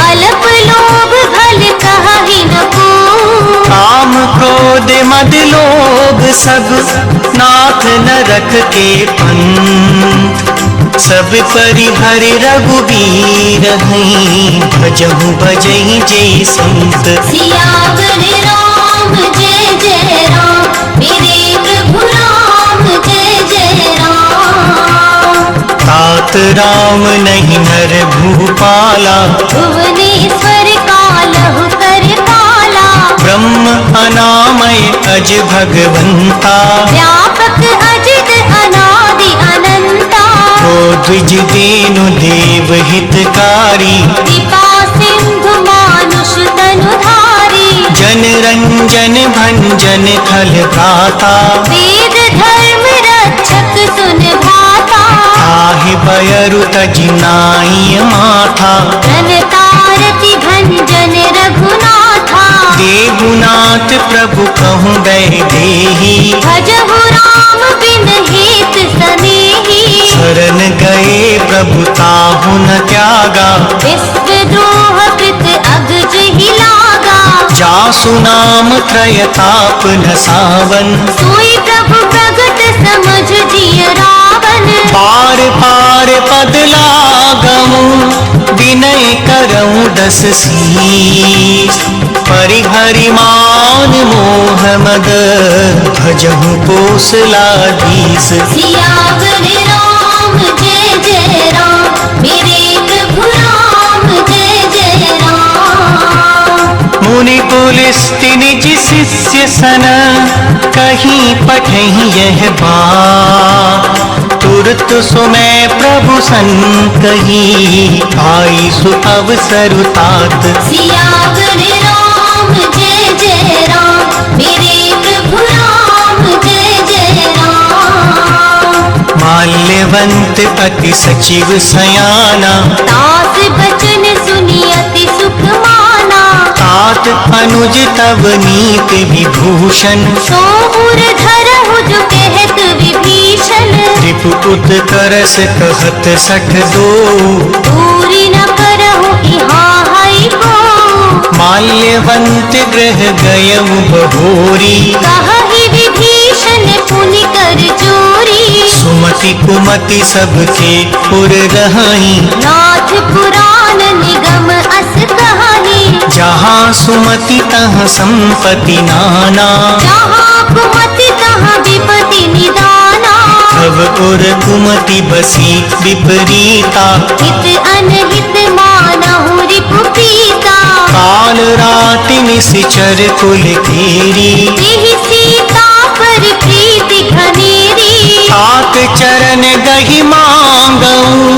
अल्प लोभ भल कहहि न को। काम क्रोध मद लोभ सब, नाथ नरक के पंथ। सब परिहरि रघुवीर हैं, भजहु भजहि जय संत। सियावर राम जय जय राम, मेरे प्रभु राम जय जय राम। तात राम नहीं नर भूपाला, भुवनेश्वर कालहु कर पाला। ब्रह्म अनामय अज भगवंता, व्यापक अजित अनादि अनंता। को द्विज देनु देव हितकारी, कृपा सिंधु मानुष तनुधारी। जन रंजन भंजन खल भ्राता, वेद धर्म रक्षक सुन भाता। ताहि बयरु तज नाई माथा, प्रणतारति देहुनाथ प्रभु कहूँ वैदेही, भजहु राम बिन हेत सनेही। शरण गए प्रभु ताहु न त्यागा, विश्वद्रोह कृत अगज ही लागा। जासु नाम त्रयताप न सावन, सोई प्रभु प्रगट समझ जिय रावण। पार पार पद लागऊं, विनय करऊं दस शीस। परिहरि मान मोह मद, भजहु कौशलाधीश। सियावर राम जय जय राम, मेरे प्रभु राम जय जय राम। मुनि पुलिस्ति निज शिष्य सन, कहीं पठहि यह बात। तुरत सुमय प्रभु सन कही, आई सु अवसर तात। सियावर राम जय जय राम, मेरे प्रभु राम जय जय राम। माल्यवंत अति सचिव सयाना, दास बचन सुनि अति सुख माना। तात अनुज तव नीति विभूषण, सोहुर धरहु जो कहत विभीषण। त्रिपुत करस कहत सठ दो, दूरी न करहु यहाँ है को। माल्यवंत ग्रह गयऊ बहोरी, कहि विभीषण पुनि कर चोरी। सुमति कुमति सबके पुर रहाई, नाथ पुराण निगम अस कहानी। जहाँ सुमति तहाँ संपत्ति नाना, जहाँ कुमति तहाँ विपति निदाना। तब उर कुमति बसी विपरीता, हित अनहित मानहु रिपु पीता। काल राति निश्चर कुल केरी, तेहि सीता पर प्रीति घनेरी। तात चरण गहि मांगऊं,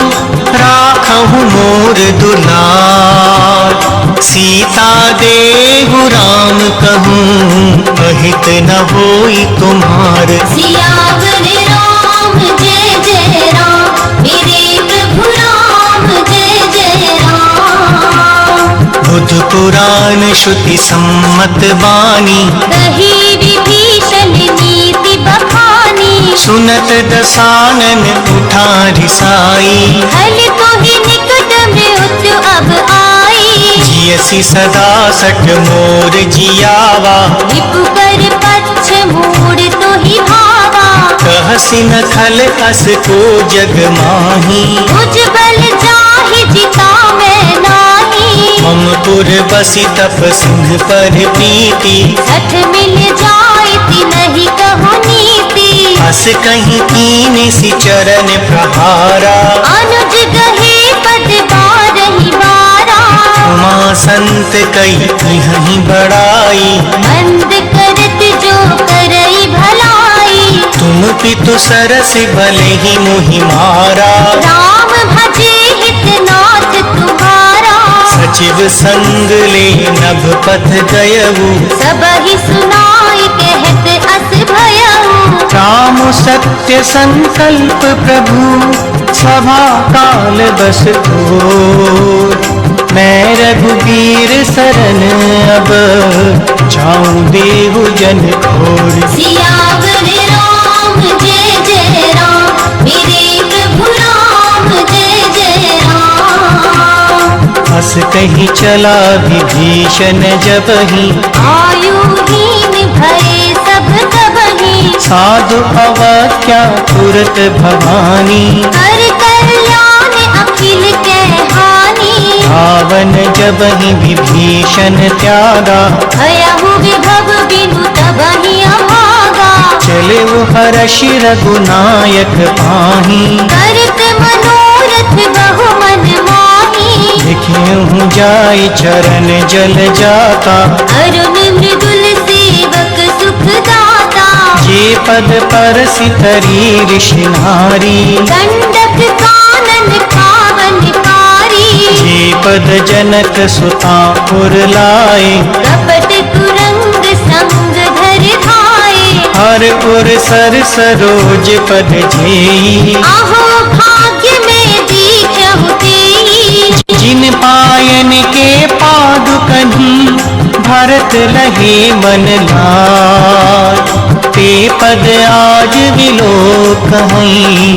राखहु मोर दुलार। सीता देहु राम कहूँ, अहित न होई तुम्हार। सियावर राम जय जय राम, मेरे प्रभु राम जय जय राम। बुध पुराण श्रुति सम्मत बानी, कही विभीषण नीति बखानी। सुनत दसानन उठा रिसाई, हल तो ही निकट में उच्च अब आई। जियसि सदा सठ मोर जियावा, रिपु कर पक्ष मूड तो ही भावा। कहसि न खल अस को जग माही, मुझ बल जाहि जिता मैं नाही। मम पुर बसि तप सिंह पर प्रीति, सठ मिल जाइति नहीं कहो नीति। अस कहीं कीन सि चरण प्रहारा, अनुज गहे पद बारहि बारा। उमा संत कई यहीं बड़ाई, मंद करत जो करई भलाई। तुम पितु सरस भले ही मोहि मारा। राम भजे हित नाथ तुम्हारा। सचिव संग ले नभ पथ गयऊ, सबहि सुनाई कहत अस भयऊ। राम सत्य संकल्प प्रभु, सभा काल बस थोर। मैं रघुबीर शरण अब, जाऊं देहु जन खोर। सियावर राम जय जय राम, मेरे प्रभु राम जय जय राम। हस कही चला विभीषण जबहि, आयुहीन भये सब तबहि। साधु अवज्ञा तुरत भवानी, कर कल्याण अखिल के हानि। रावण जबहि विभीषण त्यागा, भयहु विभव बिनु तबहि अभागा। चले वो हर्षि रघुनायक पाही, करत मनोरथ बहु मन माही। लिखे जाय चरण जल जाता, अरुण मृदुल सेवक सुख दाता। जे पद पर सितरी ऋषि नारी, दंडक कानन पावन कारी। जे पद जनक सुता पुर लाए, कपट कुरंग संग धर धाये। हर उर सर सरोज पद जेई, आहो भाग्य में दीखहु तेई। जिन पायन के पादुकन्हि, भर भरत लहे मन लाल, ते पद आज विलोक हैं,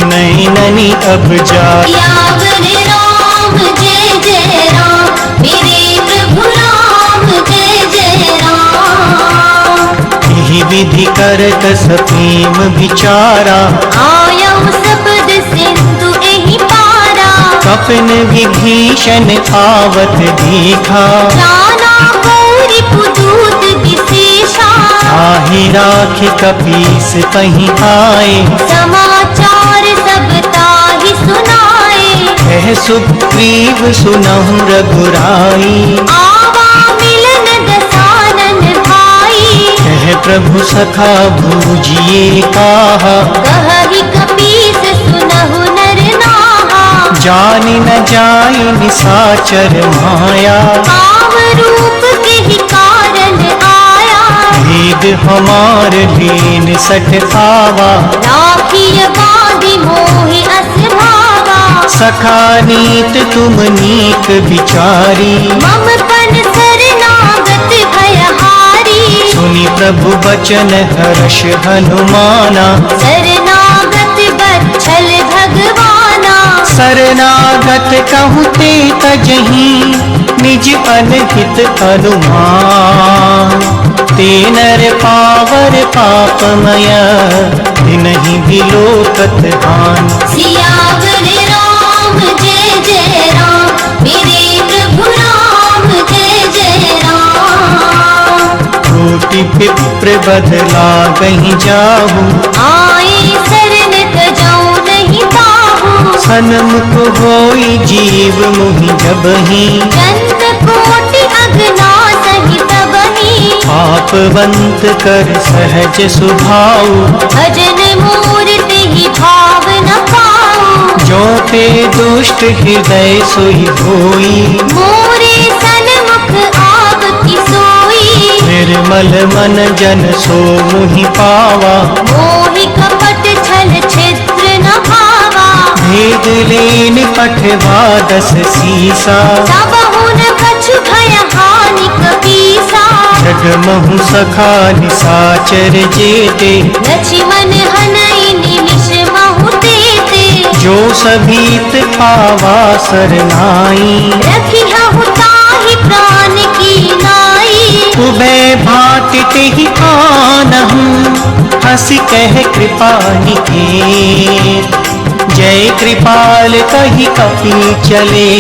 नैननी अब जाय। सियावर राम जय जय राम, मेरे प्रभु राम जय जय राम। यही विधि करत सप्रेम विचारा, आयऊ सपद सिंधु एहि पारा। कपिन विभीषण आवत देखा, जाना गौरी पुदूत विशेषा। ताहि राखि कपीस कहीं आए, समाचार सब ताहि सुनाए। कह सुग्रीव सुनहु रघुराई, आवा मिलन दसानन भाई। कह प्रभु सखा भूजिए काहा, कहहि कपीस सुनहु नर नाहा। जानि न जाय निसाचर माया, आव रूप के ही कारण आया। भेद हमार लीन सठ पावा, राखिय बांधि मोहि अस भावा। सखा नीत तुम नीक विचारी, मम पन शरणागत भयहारी। सुनि प्रभु बचन हर्ष हनुमाना, शरणागत बच्छल भगवाना। शरणागत कहु ते तजहि, निज अनहित अनुमान। ते नर पावर पापमय, दिनहि बिलोकत हान। सियावर राम जय जय राम, मेरे प्रभु राम जय जय राम। कोटि विप्र बदला कहीं जाहू, आए शरण तजौ नहीं ताहू। सन्मुख होई जीव मुहि जबहि, जन्त कोटि अगना सहित बही। पापवंत कर सहज सुभाऊ, भजन मूर्ति ही भाव न पाऊं। जो ते दुष्ट हृदय सोई होई, मोरे सन्मुख आव की सोई। निर्मल मन जन सो मुहि पावा, मोहि कपट छल छिद्र न भावा। भेद लेन पठवा दस सीसा, सबहुन कछु भय हानि कपीसा। जगमहु सखा निसाचर जेते, लक्ष्मण हनई निमिष महु तेते। जो सबीत पावा सरनाई, रखिहु ताहि प्राण की नाई। उभय भांति तेहि आनहु, हंसी कह कृपा निकेत। जय कृपाल कहि कपि चले,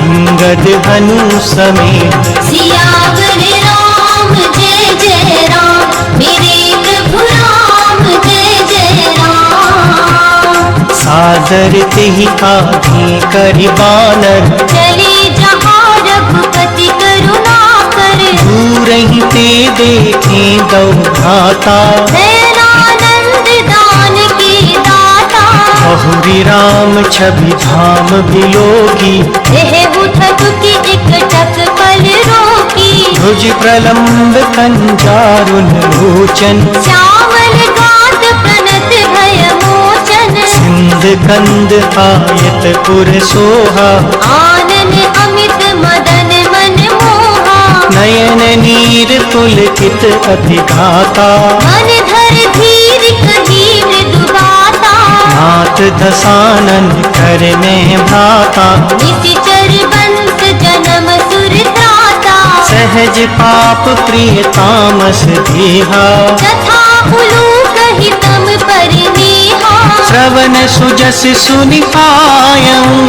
अंगद हनु समेत। सियावर राम जय जय राम, मेरे प्रभु राम जय जय राम। सादर तेहि आगे करि बानर, चले जहाँ रघुपति करुणा कर। दूरहि ते देखे दौ भ्राता, नयनानंद दान के दाता। बहुरी राम छवि धाम बिलोकी, देहु थकुति एकटक पल रोकी। भुज प्रलम्ब कंजारुन लोचन, श्यामल गात प्रणत भय मोचन। सिंध कंद आयत पुर सोहा, आनन अमित मदन मन मोहा। नयन नीर पुलकित अति घाता, मन धर धीर कही मृदु गाता। नाथ दसानन कर में भ्राता, निशिचर बंस जन्म सुर त्राता। सहज पाप प्रिय तामस देहा, तथा उलूक हितम परिनेहा। श्रवण सुजस सुनि आयऊं,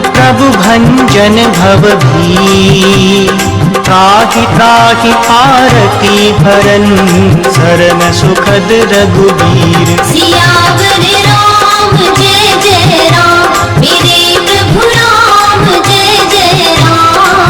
प्रभु भंजन भव भी। त्राहि त्राहि आरती भरन, शरण सुखद रघुबीर। सियावर राम जय जय राम, मेरे प्रभु राम जय जय राम।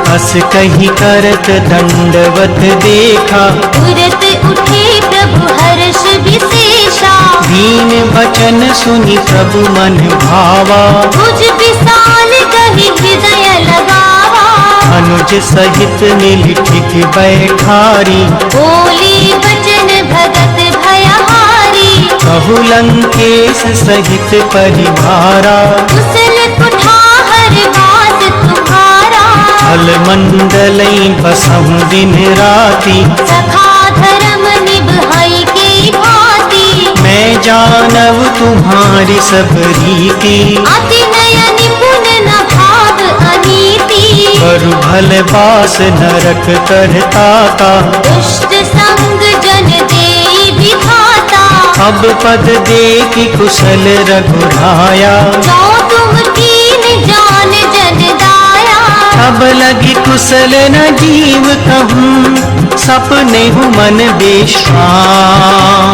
हस कही करत दंडवत देखा, तुरत उठे प्रभु हर्ष विशेषा। दीन वचन सुनि प्रभु मन भावा, भुज विशाल कहि हृदय लगावा। अनुज सहित मिलि ठिठ बैठारी, बोली वचन भगत भयहारी। कहु लंकेश सहित परिवारा, कुशल कुठार वास तुम्हारा। फल मंडलई बसहु दिन राति, सखा धर्म निभाई के भांति। मैं जानव तुम्हारी सब रीति, अति नय निपुण न भाव अनीति। बरु भल बास नरक करताता, दुष्ट संग जन देई विधाता। अब पद देखि कुशल रघुराया, जो तुम कीन जान जन दाया। अब लगी कुशल न जीव कहूँ, सपने हूँ मन विश्राम।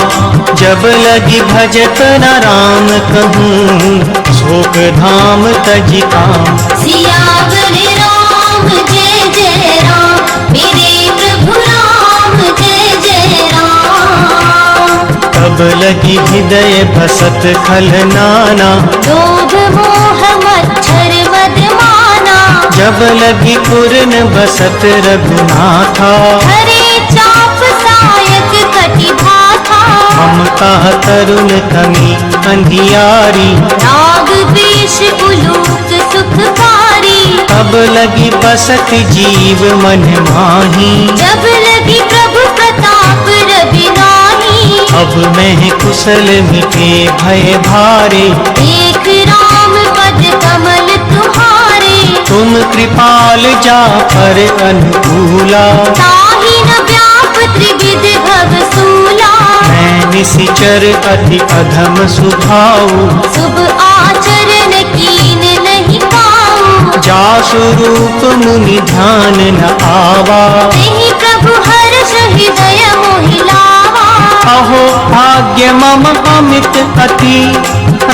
जब लगी भजत न राम कहूँ, शोक धाम तजि काम। सियावर राम जय जय राम, मेरे प्रभु राम जय जय राम। तब लगी हृदय बसत खल नाना, लोभ मोह मच्छर मद माना। जब लगी पूर्ण बसत रघुनाथा, हरे चाप सायक कटि भाथा। ममता तरुण कमी अंधियारी, राग द्वेष उलूक सुखकारी। तब लगी बसत जीव मन माही। जब लगी प्रभु प्रताप रवि नाही। अब मैं कुशल मिटे भय भारे, देख राम पद कमल तुम्हारे। तुम कृपाल जा पर अनुकूला। ताहि न व्याप त्रिविध भव सूला। मैं निशिचर अति अधम सुभाऊ, शुभ आचरण कीन नहीं पाऊं। जासु रूप मुनि ध्यान न आवा। नहीं प्रभु हर्ष हृदय मोहि लावा। अहो भाग्य मम अमित अति,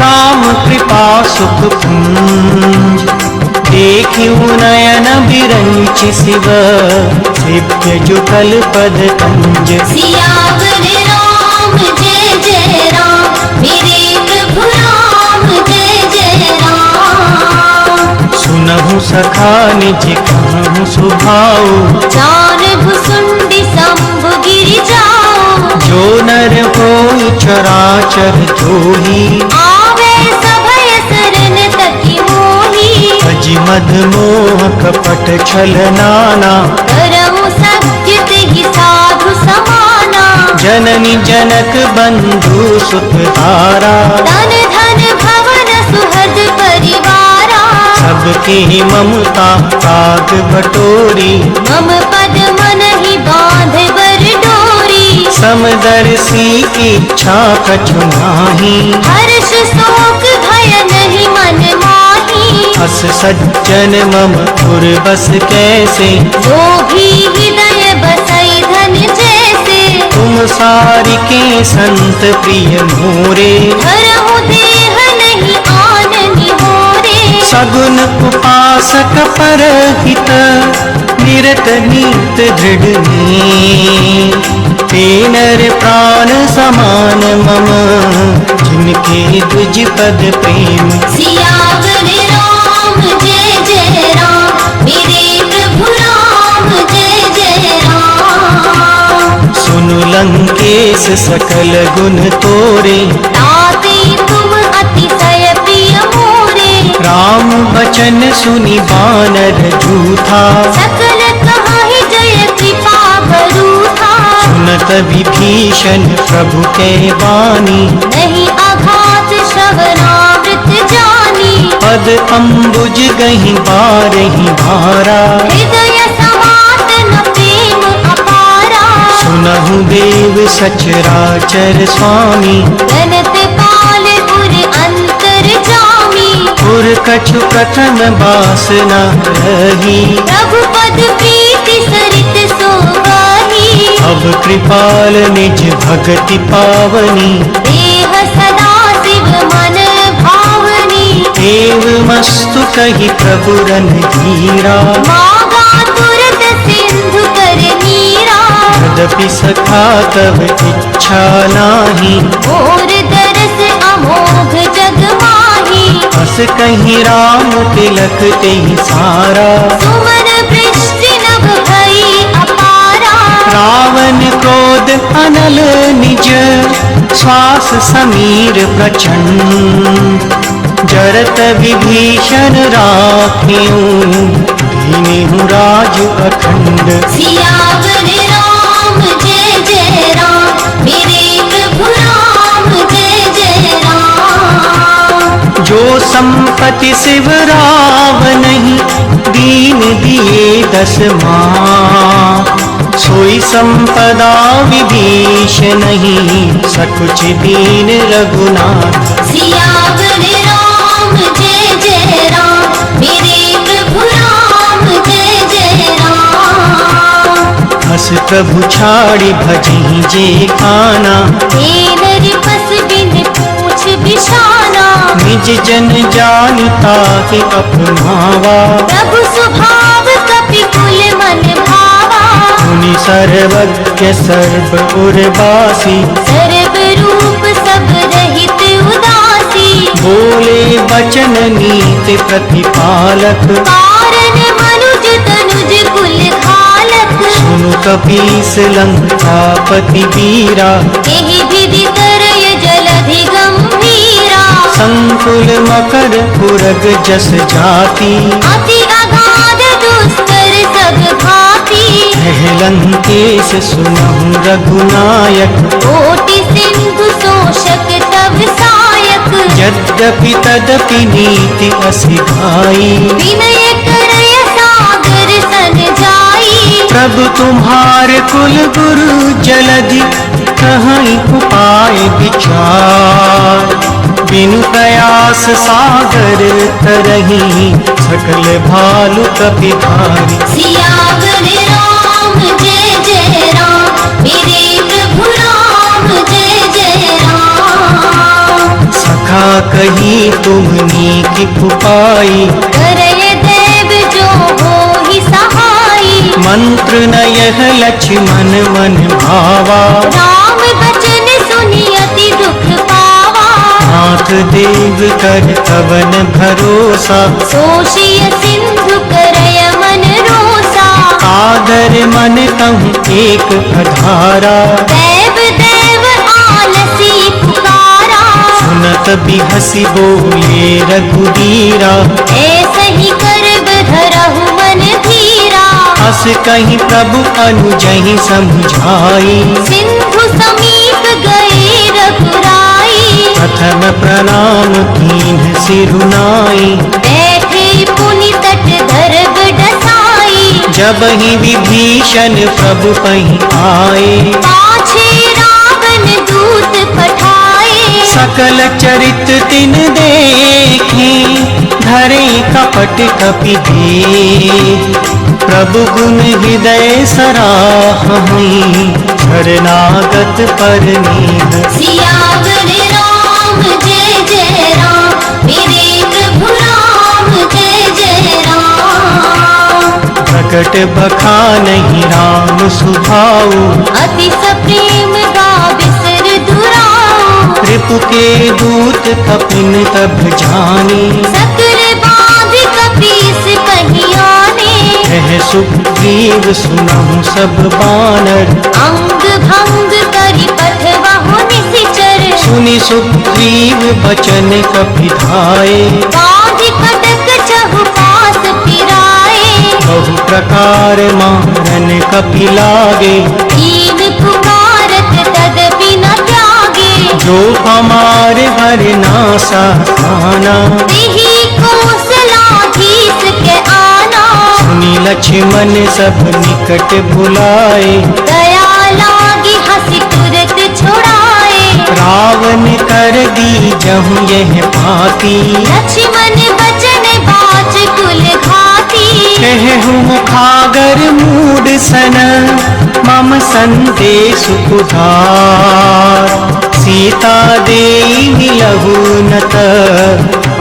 राम कृपा सुख पुंज। देखिउ नयन बिरंच शिव, सेव्य जुगल पद कंज। सियावर राम जय जय राम, मेरे प्रभु राम जय जय राम। सुनहु सखा निज कहूँ सुभाऊ, जानहु सुंडी शंभु गिरि जाओ। जो नर होई चराचर जोही, आवे सभय शरण तकी मोही। अजि मद मोह कपट छल नाना, करहु सत्य तेहि साधु समाना। जननी जनक बंधु सुत तारा, धन धन भवन सुहृद परिवारा। सबके ममता काग बटोरी, मम पद मन ही बांध बर डोरी। समदर्शी इच्छा कछु नाही, हर्ष शोक भय नहीं मन माही। अस सज्जन मम पुर बस कैसे, जो भी हृदय बसई धन जैसे। तुम सारि के संत प्रिय मोरे। धरहु देह नहीं आन निहोरे। सगुन उपासक परहित, निरत नीत दृढ़ नेम। ते नर प्राण समान मम, जिनके द्विज पद प्रेम। सियावर राम जय जय राम, मेरे प्रभु राम जय जय राम। सुनु लंकेश सकल गुण तोरे, ताते तुम अतिशय प्रिय मोरे। राम बचन सुनि बानर जूथा, सकल कहाहि जय कृपा बरूथा। सुनत विभीषण प्रभु के वाणी, नहीं अघात श्रवणामृत जानी। पद अम्बुज गहि बारहि भारा, हृदय समातन प्रेम अपारा। सुनहु देव सचराचर स्वामी, गणत पाल पुर अंतर जामी। पुर कछु प्रथम बासना रही, प्रभु पद प्रीति सरित सोगाही। अब कृपाल निज भगति पावनी, देह सदा शिव मन भावनी। एव मस्तु कहि प्रभु रणधीरा, मागा तुरत सिंधु कर नीरा। यद्यपि सखा तब इच्छा नाही, और दरस अमोघ जग माही। अस कहीं राम तिलक तेहि सारा, सुमन वृष्टि नभ भई अपारा। रावण क्रोध अनल निज, श्वास समीर प्रचंड। जरत विभीषण राखियूं, दीनहु राज अखंड। सियावर राम जय जय राम, मेरे प्रभु राम जय जय राम। जो संपत्ति शिव रावनहि, दीन दिए 10 माँ। सोई संपदा विभीषणहि, सकुच दीन रघुनाथ। सियावर राम जय जय राम, मेरे प्रभु राम जय जय राम। हस प्रभु छाड़ी भजहि जे खाना, हे नर पस बिन पूछ बिशाना। निज जन जानिता के अपनावा, प्रभु स्वभाव कपि कुल मन भावा। मुनि सर्वज्ञ सर्व उर्वासी, सर्व रूप सब रहित उदासी। बोले बचन नीति प्रतिपालक, कारण मनुज तनुज कुल खालक। सुनु कपीस लंकापति वीरा, एहि विधि करय जलधि गंभीरा। संकुल मकर पुरग जस जाति, अति अगाध दुस्तर सब भांति। लंकेश सुनहु रघुनायक, कोटि सिंधु शोषक तव सायक। यद्यपि तदपि नीति असिधाई, विनय करय सागर सन जाई। प्रभु तुम्हारे कुल गुरु जलधि, कहीं उपाय विचार। बिनु प्रयास सागर तरही, सकल भालु कपिधारी। सियावर राम जय जय राम, मेरे प्रभु राम जय जय राम। सखा कही तुमनी की पुपाई, करय देव जो होहि सहाई। मंत्र न यह लक्ष्मण मन भावा। राम बचन सुनि अति दुख पावा। नाथ देव कर कवन भरोसा, सोषिय सिंधु करय मन रोसा। आदर मन कहूँ एक अधारा, देव देव आलसी पुकारा। सुनत बिहसी बोले रघुबीरा, ऐसे ही करब धरहु मन धीरा। हस कहीं प्रभु अनुजहि समझाई। सिंधु समीप गए रघुराई। प्रथम प्रणाम कीन्ह सिरुनाई, बैठे पुनि तट धरब डसाई। जब ही विभीषण प्रभु पही आए। पाछे रावण दूत पठाए। सकल चरित तिन देखे, धरे कपट कपि दे। प्रभु गुण हृदय सराहहि, शरणागत परनीह। सियावर राम जय जय राम, मेरे प्रभु राम जय जय राम। प्रकट बखानहि राम सुभाऊ, अति सप्रेम गा बिसर दुराऊ। रिपु के दूत कपिन तब जानी, सकर बांध कपीस कहीं आने। कह सुग्रीव सुनहु सब बानर, अंग भंग करि पठवहु निशिचर। सुनि सुग्रीव बचन कपिधाए। बांध कटक चहुपास फिराए। बहु प्रकार मारन कपि लागे, दीन पुकारत तदपि न त्यागे। जो हमारे हर नासा खाना। तेहि कौशलाधीश के आना। सुनि लक्ष्मण सब निकट बुलाए, दया लागी हंसी तुरत छुड़ाए। रावण कर दी जहु यह पाती। लक्ष्मण बचन बाच कुल घाती। कहु मुखागर मूड सन, मम संदेश उधार। सीता देई मिलहु नत,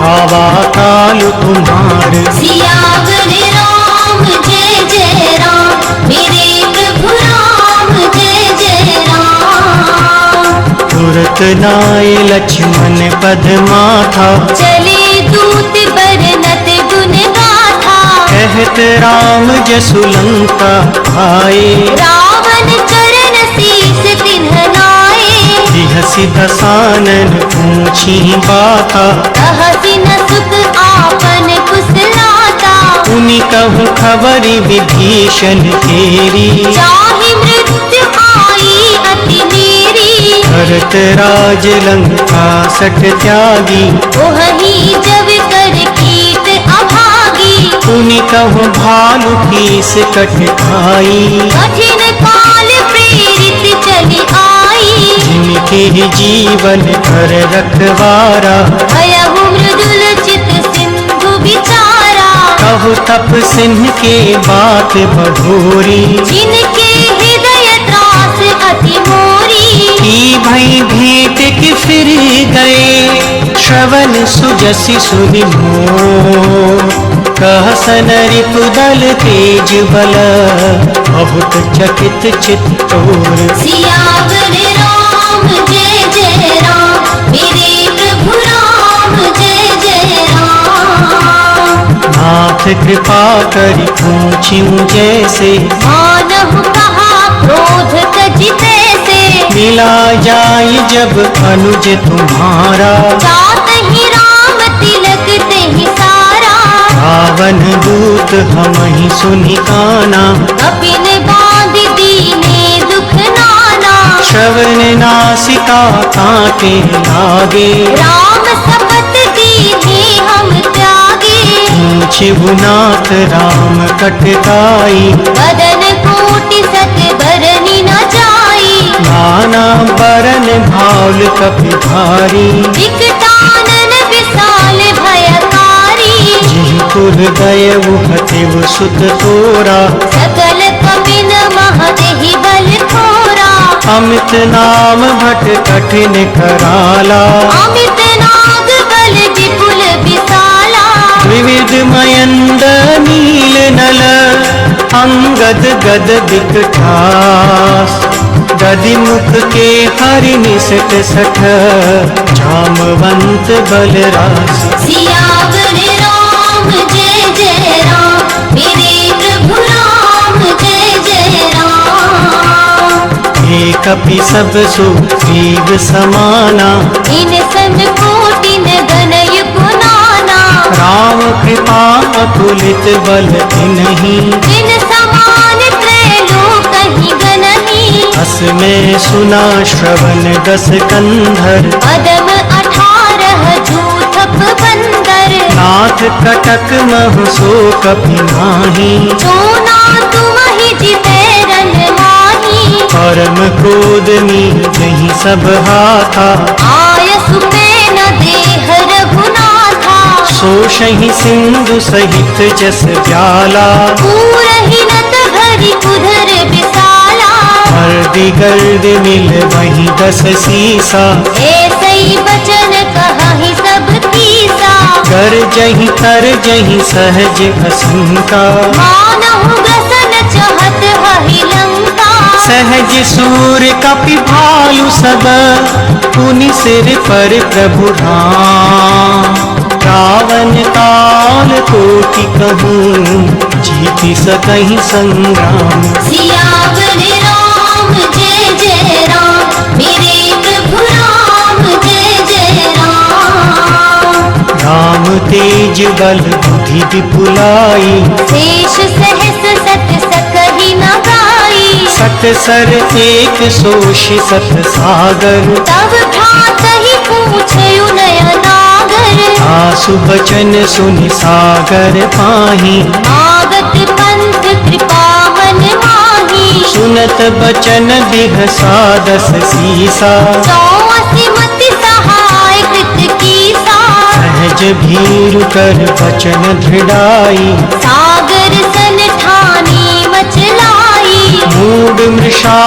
आवा काल तुम्हार। सियावर राम जय जय राम, मेरे प्रभु राम जय जय राम। तुरत नाय लक्ष्मण पद माथा, चले दूत बरनत गुण गाथा। कहत राम जसु लंका आए। रावण चरण शीस तिन्ह नाए। बिहसि दसानन पूछी बाता, कहसि न सुख आपन कुशलाता। पुनि कहूँ खबरी विभीषण तेरी, चाहे मृत्यु आई अति मेरी। भरत राज लंका सठ त्यागी, वही जब कर कीट अभागी। पुनि कहूँ भालु कीस कट खाई, कठिन काल प्रेरित चली आई। जिनके जीवन कर रखवारा, भयहु मृदुल चित सिंधु बिचारा। कहु तप सिंह के बात बघोरी, जिनके हृदय त्रास अति मोरी। की भई भेंट कि फिर गए, श्रवण सुजसि सुनि मोर। कहसन रिपुदल तेज बल, बहुत चकित चित्तोर। सियावर राम जय जय राम, मेरे प्रभु राम जय जय राम। नाथ कृपा करि पूछिउ जैसे, मानहु कहा क्रोध तजिते से। मिला जाय जब अनुज तुम्हारा, जात ही राम तिलक तेहि सारा। रावण दूत हमहि सुनि काना, कपिन बांध दीने दुख नाना। श्रवण नासिका कांटे लागे, राम शपथ दीने हम त्यागे। पूछिउ नाथ राम कटकाई, बदन कोटि सत बरनि न जाई। नाना बरन भाल कपि भारी, विकटानन विशाल भयकारी। जिहुर दयउ हतिव सुत तोरा, सकल कपिन महदेहि बल थोरा। अमित नाम भट कठिन कराला, अमित नाग बल विपुल विशाला। विविध मयंद नील नल, अंगद गद विकटास। गदि मुख के हरि निसट सठ, जामवंत बलरास। सियावर राम जय जय राम, मेरे प्रभु राम जय जय राम। हे कपि सब सुग्रीव समाना, इन सन कोटिन गनय पुनाना। राम कृपा अतुलित बल तिन्हि, जिन समान त्रैलोकहि गनहि। अस में सुना श्रवण दस कंधर, पदम 18 जूथप बंदर। नाथ कटक महु सो कपि नाही, सोना तुमहि जितेरन माही। परम क्रोध नीचहि सब हाथा, आयसु पेन देह रघुनाथा। सोषहि सिंधु सहित जस ज्वाला, पूरहि नत भरि उधर विशाला। अर्दि गर्द मिल वही दस सीसा, ऐसई बचन कहि सब कीसा। कर जहि तर जहि सहज असंका, मानहु ग्रसन चहत हहि लंका। सहज सूर कपि भालु सब, पुनि सिर पर प्रभु राम। रावण काल कोटि कहूँ, जीति सकहि संग्राम। सियावर राम जय जय राम, मेरे प्रभु राम जय जय राम। राम तेज बल बुद्धि विपुलाई, शेष सहस सत सकहि न गाई। सत सर एक सोषि सत सागर, तब भ्रातहि पूछयु नयनागर। आसु बचन सुनि सागर पाहि, आगत पंथ कृपावन माही। सुनत बचन बिहसा दस सीसा, 84 मति सहाय कृत कीसा। सहज भीरु कर बचन दृढ़ाई, सागर सन ठानी मचलाई। मूड मृषा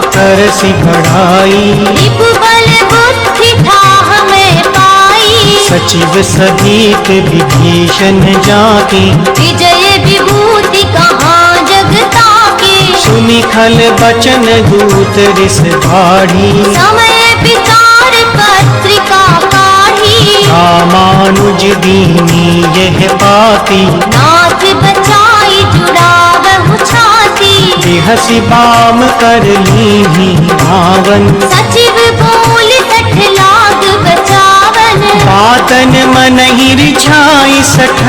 करसि बढ़ाई, रिपु बल बुद्धि ठाह में पाई। सचिव सदीक विभीषण जाके, विजय विभूति कहाँ जगता के। सुनि खल बचन दूत रिस बाढ़ी, समय विचार पत्रिका काढ़ी। रामानुज दीनी यह पाती, नाथ बचाई जुड़ावहु छाती। बिहसि बाम कर लीन्ही रावण, सचिव बोल 60 लाख बचावन। जातन मन ही रिझाई सठ,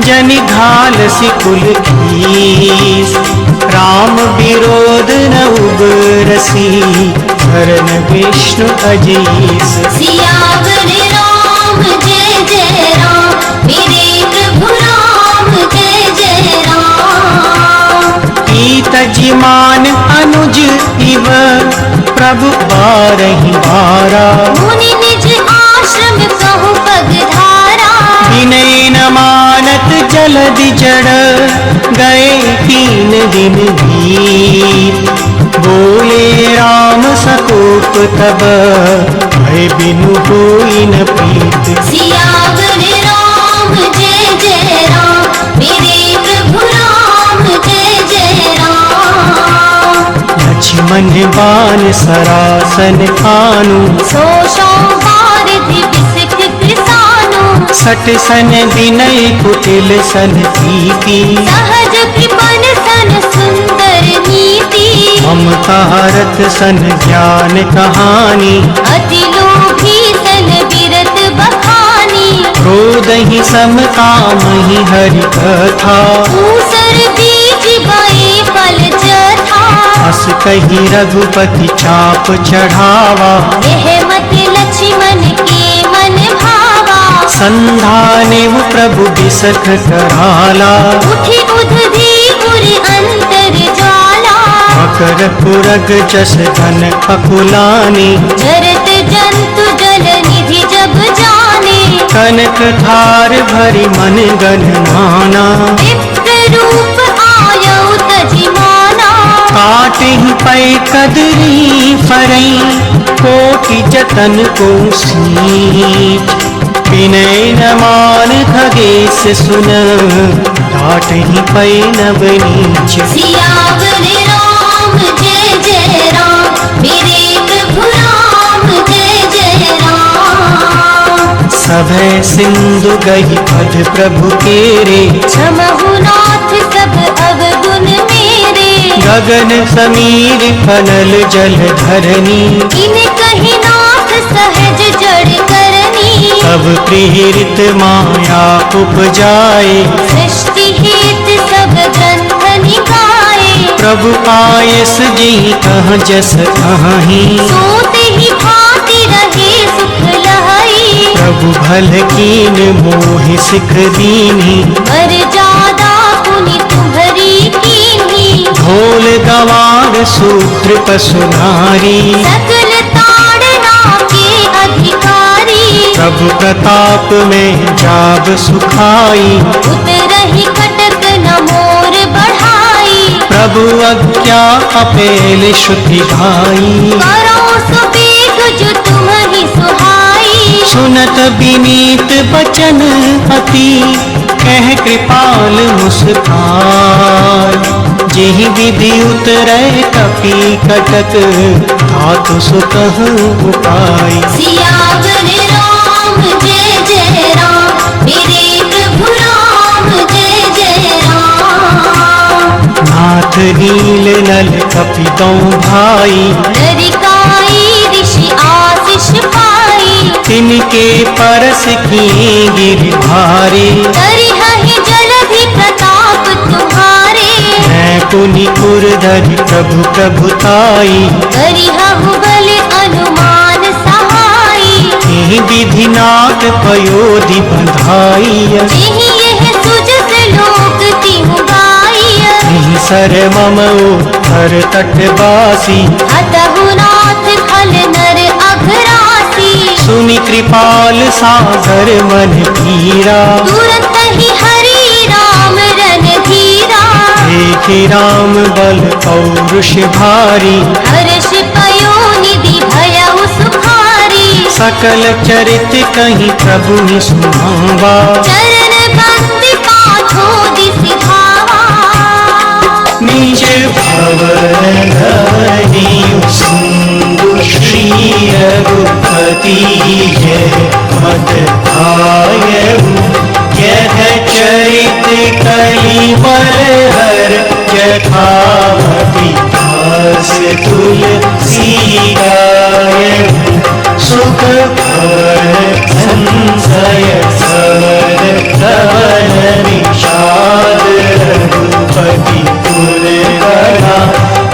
जनि घाल सिकुल खीस। राम विरोध न उबरसी, धरन विष्णु अजीस। सियावर राम जय जय राम, मेरे प्रभु राम जय जय राम। ईत जिमान अनुज इव, प्रभु बारहि बारा। मुनि निज आश्रम कहु पगधारा, विनय न मानत जलधि जड़, गए 3 दिन बीत। बोले राम सकोप तब, भय बिनु होई न प्रीत। सियावर राम जय जय राम, मेरे प्रभु राम जय जय राम। लक्ष्मण बान सरासन खानु, सो बारिधि बिसिख कृसानु। सट सन विनय कुटिल सन प्रीति। सहज कृपन सन सुंदर नीति, ममता रत सन ज्ञान कहानी। अति लोभी सन बिरत बखानी। क्रोध ही सम काम ही हरि कथा, ऊसर बीज बए फल जथा। अस कही रघुपति चाप चढ़ावा, यह मत लक्ष्मण के मन भावा। संधाने वो प्रभु बिसख कराला। उठि उधि उरि अंतर ज्वाला, मकर पुरग जस धन अकुलानी। जरत जंतु जल निधि जब जाने। कनक धार भरी मन गन नाना, विप्र रूप आयौ तजि माना। काट ही पै कदरी फरई, कोटि जतन को सींच। विनय न मान खगेश सुन, डाट ही पै नव नीच। सियावर राम जय जय राम, मेरे प्रभु राम जय जय राम। सभै सिंधु गही पद प्रभु केरे, क्षमहु नाथ सब अवगुण मेरे। गगन समीर फनल जल धरनी। इन कहि नाथ सहज जड़ करनी। तब प्रेरित माया उपजाए, सृष्टि हेत सब ग्रंथ निकाये। प्रभु आयस जी कह जस कहीं। सोते ही भांति रहे सुख लहई। प्रभु भल कीन मोहि सिख दीनी। मर्यादा पुनि तुम्हरी कीन्ही। ढोल गवार सूत्र पशु नारी, सकल ताड़ना के अधिकारी। प्रभु प्रताप में जाब सुखाई। उतरहि कटक न मोर बढ़ाई। प्रभु आज्ञा अपेल श्रुति भाई। करो सो बेग जो तुम्हि सुहाई। सुनत विनीत बचन अति, कह कृपाल मुस्कान। जेहि विधि उतरै कपि कटक, धातु सुकह उपाय। सियावर राम जय जय राम, मेरे प्रभु राम जय जय राम। नाथ नील नल कपि दौ भाई, लरिकाई ऋषि आशीष पाई। तिनके परस किए गिर भारे। करिहहि जलधि प्रताप तुम्हारे। मैं पुनि पुरधरि प्रभु प्रभुताई। करिहु बल अनुमान सहाई। एहि विधि नाथ पयोधि बंधाई। जेहि यह सुजस लोक तिहु गाई। एहि सर मम हर तट बासी। अतहु नाथ खल नर अघरासी। सुनि कृपाल सागर मन पीरा। तुरत ही हरि राम रन धीरा। देखे राम बल पौरुष भारी। हर्ष पयो निधि भयउ सुखारी। सकल चरित कहीं प्रभु नि सुनावा। चरण बंदी पाछो दिसि धावा। निज भवन धरियु सिंधु, श्री रघुपति जय मत आयहु। यह चरित कलिमल हर, यथावति दास तुलसी गायहु। सुख भय धवल निषाद रघुपति पुर गढ़ा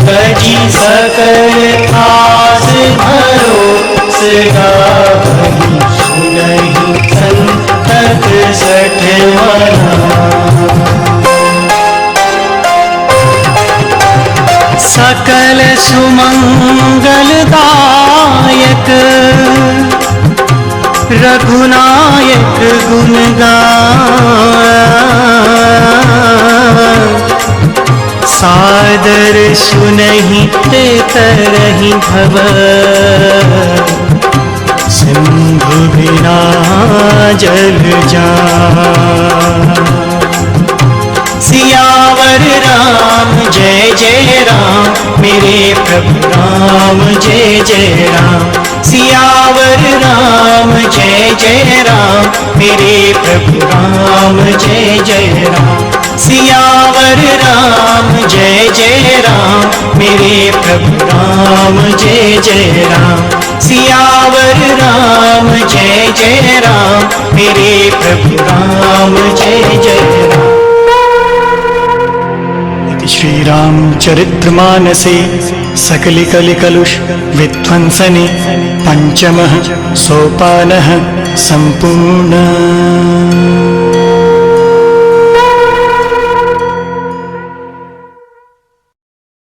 तजी सकल आस भरोस गावहि सुनहि संतत सठ मना सकल सुमंगलदायक रघुनायक गुण गान सादर सुनहि ते तरहि भव सिंधु बिना जल जान सियावर राम जय जय राम मेरे प्रभु राम जय जय राम सियावर राम जय जय राम मेरे प्रभु राम जय जय राम सियावर राम जय जय राम मेरे प्रभु राम जय जय राम सियावर राम जय जय राम मेरे प्रभु राम जय जय राम। श्री रामचरितमानसे सकलिकलिकलुष विध्वंसने पंचमः सोपानः संपूर्ण।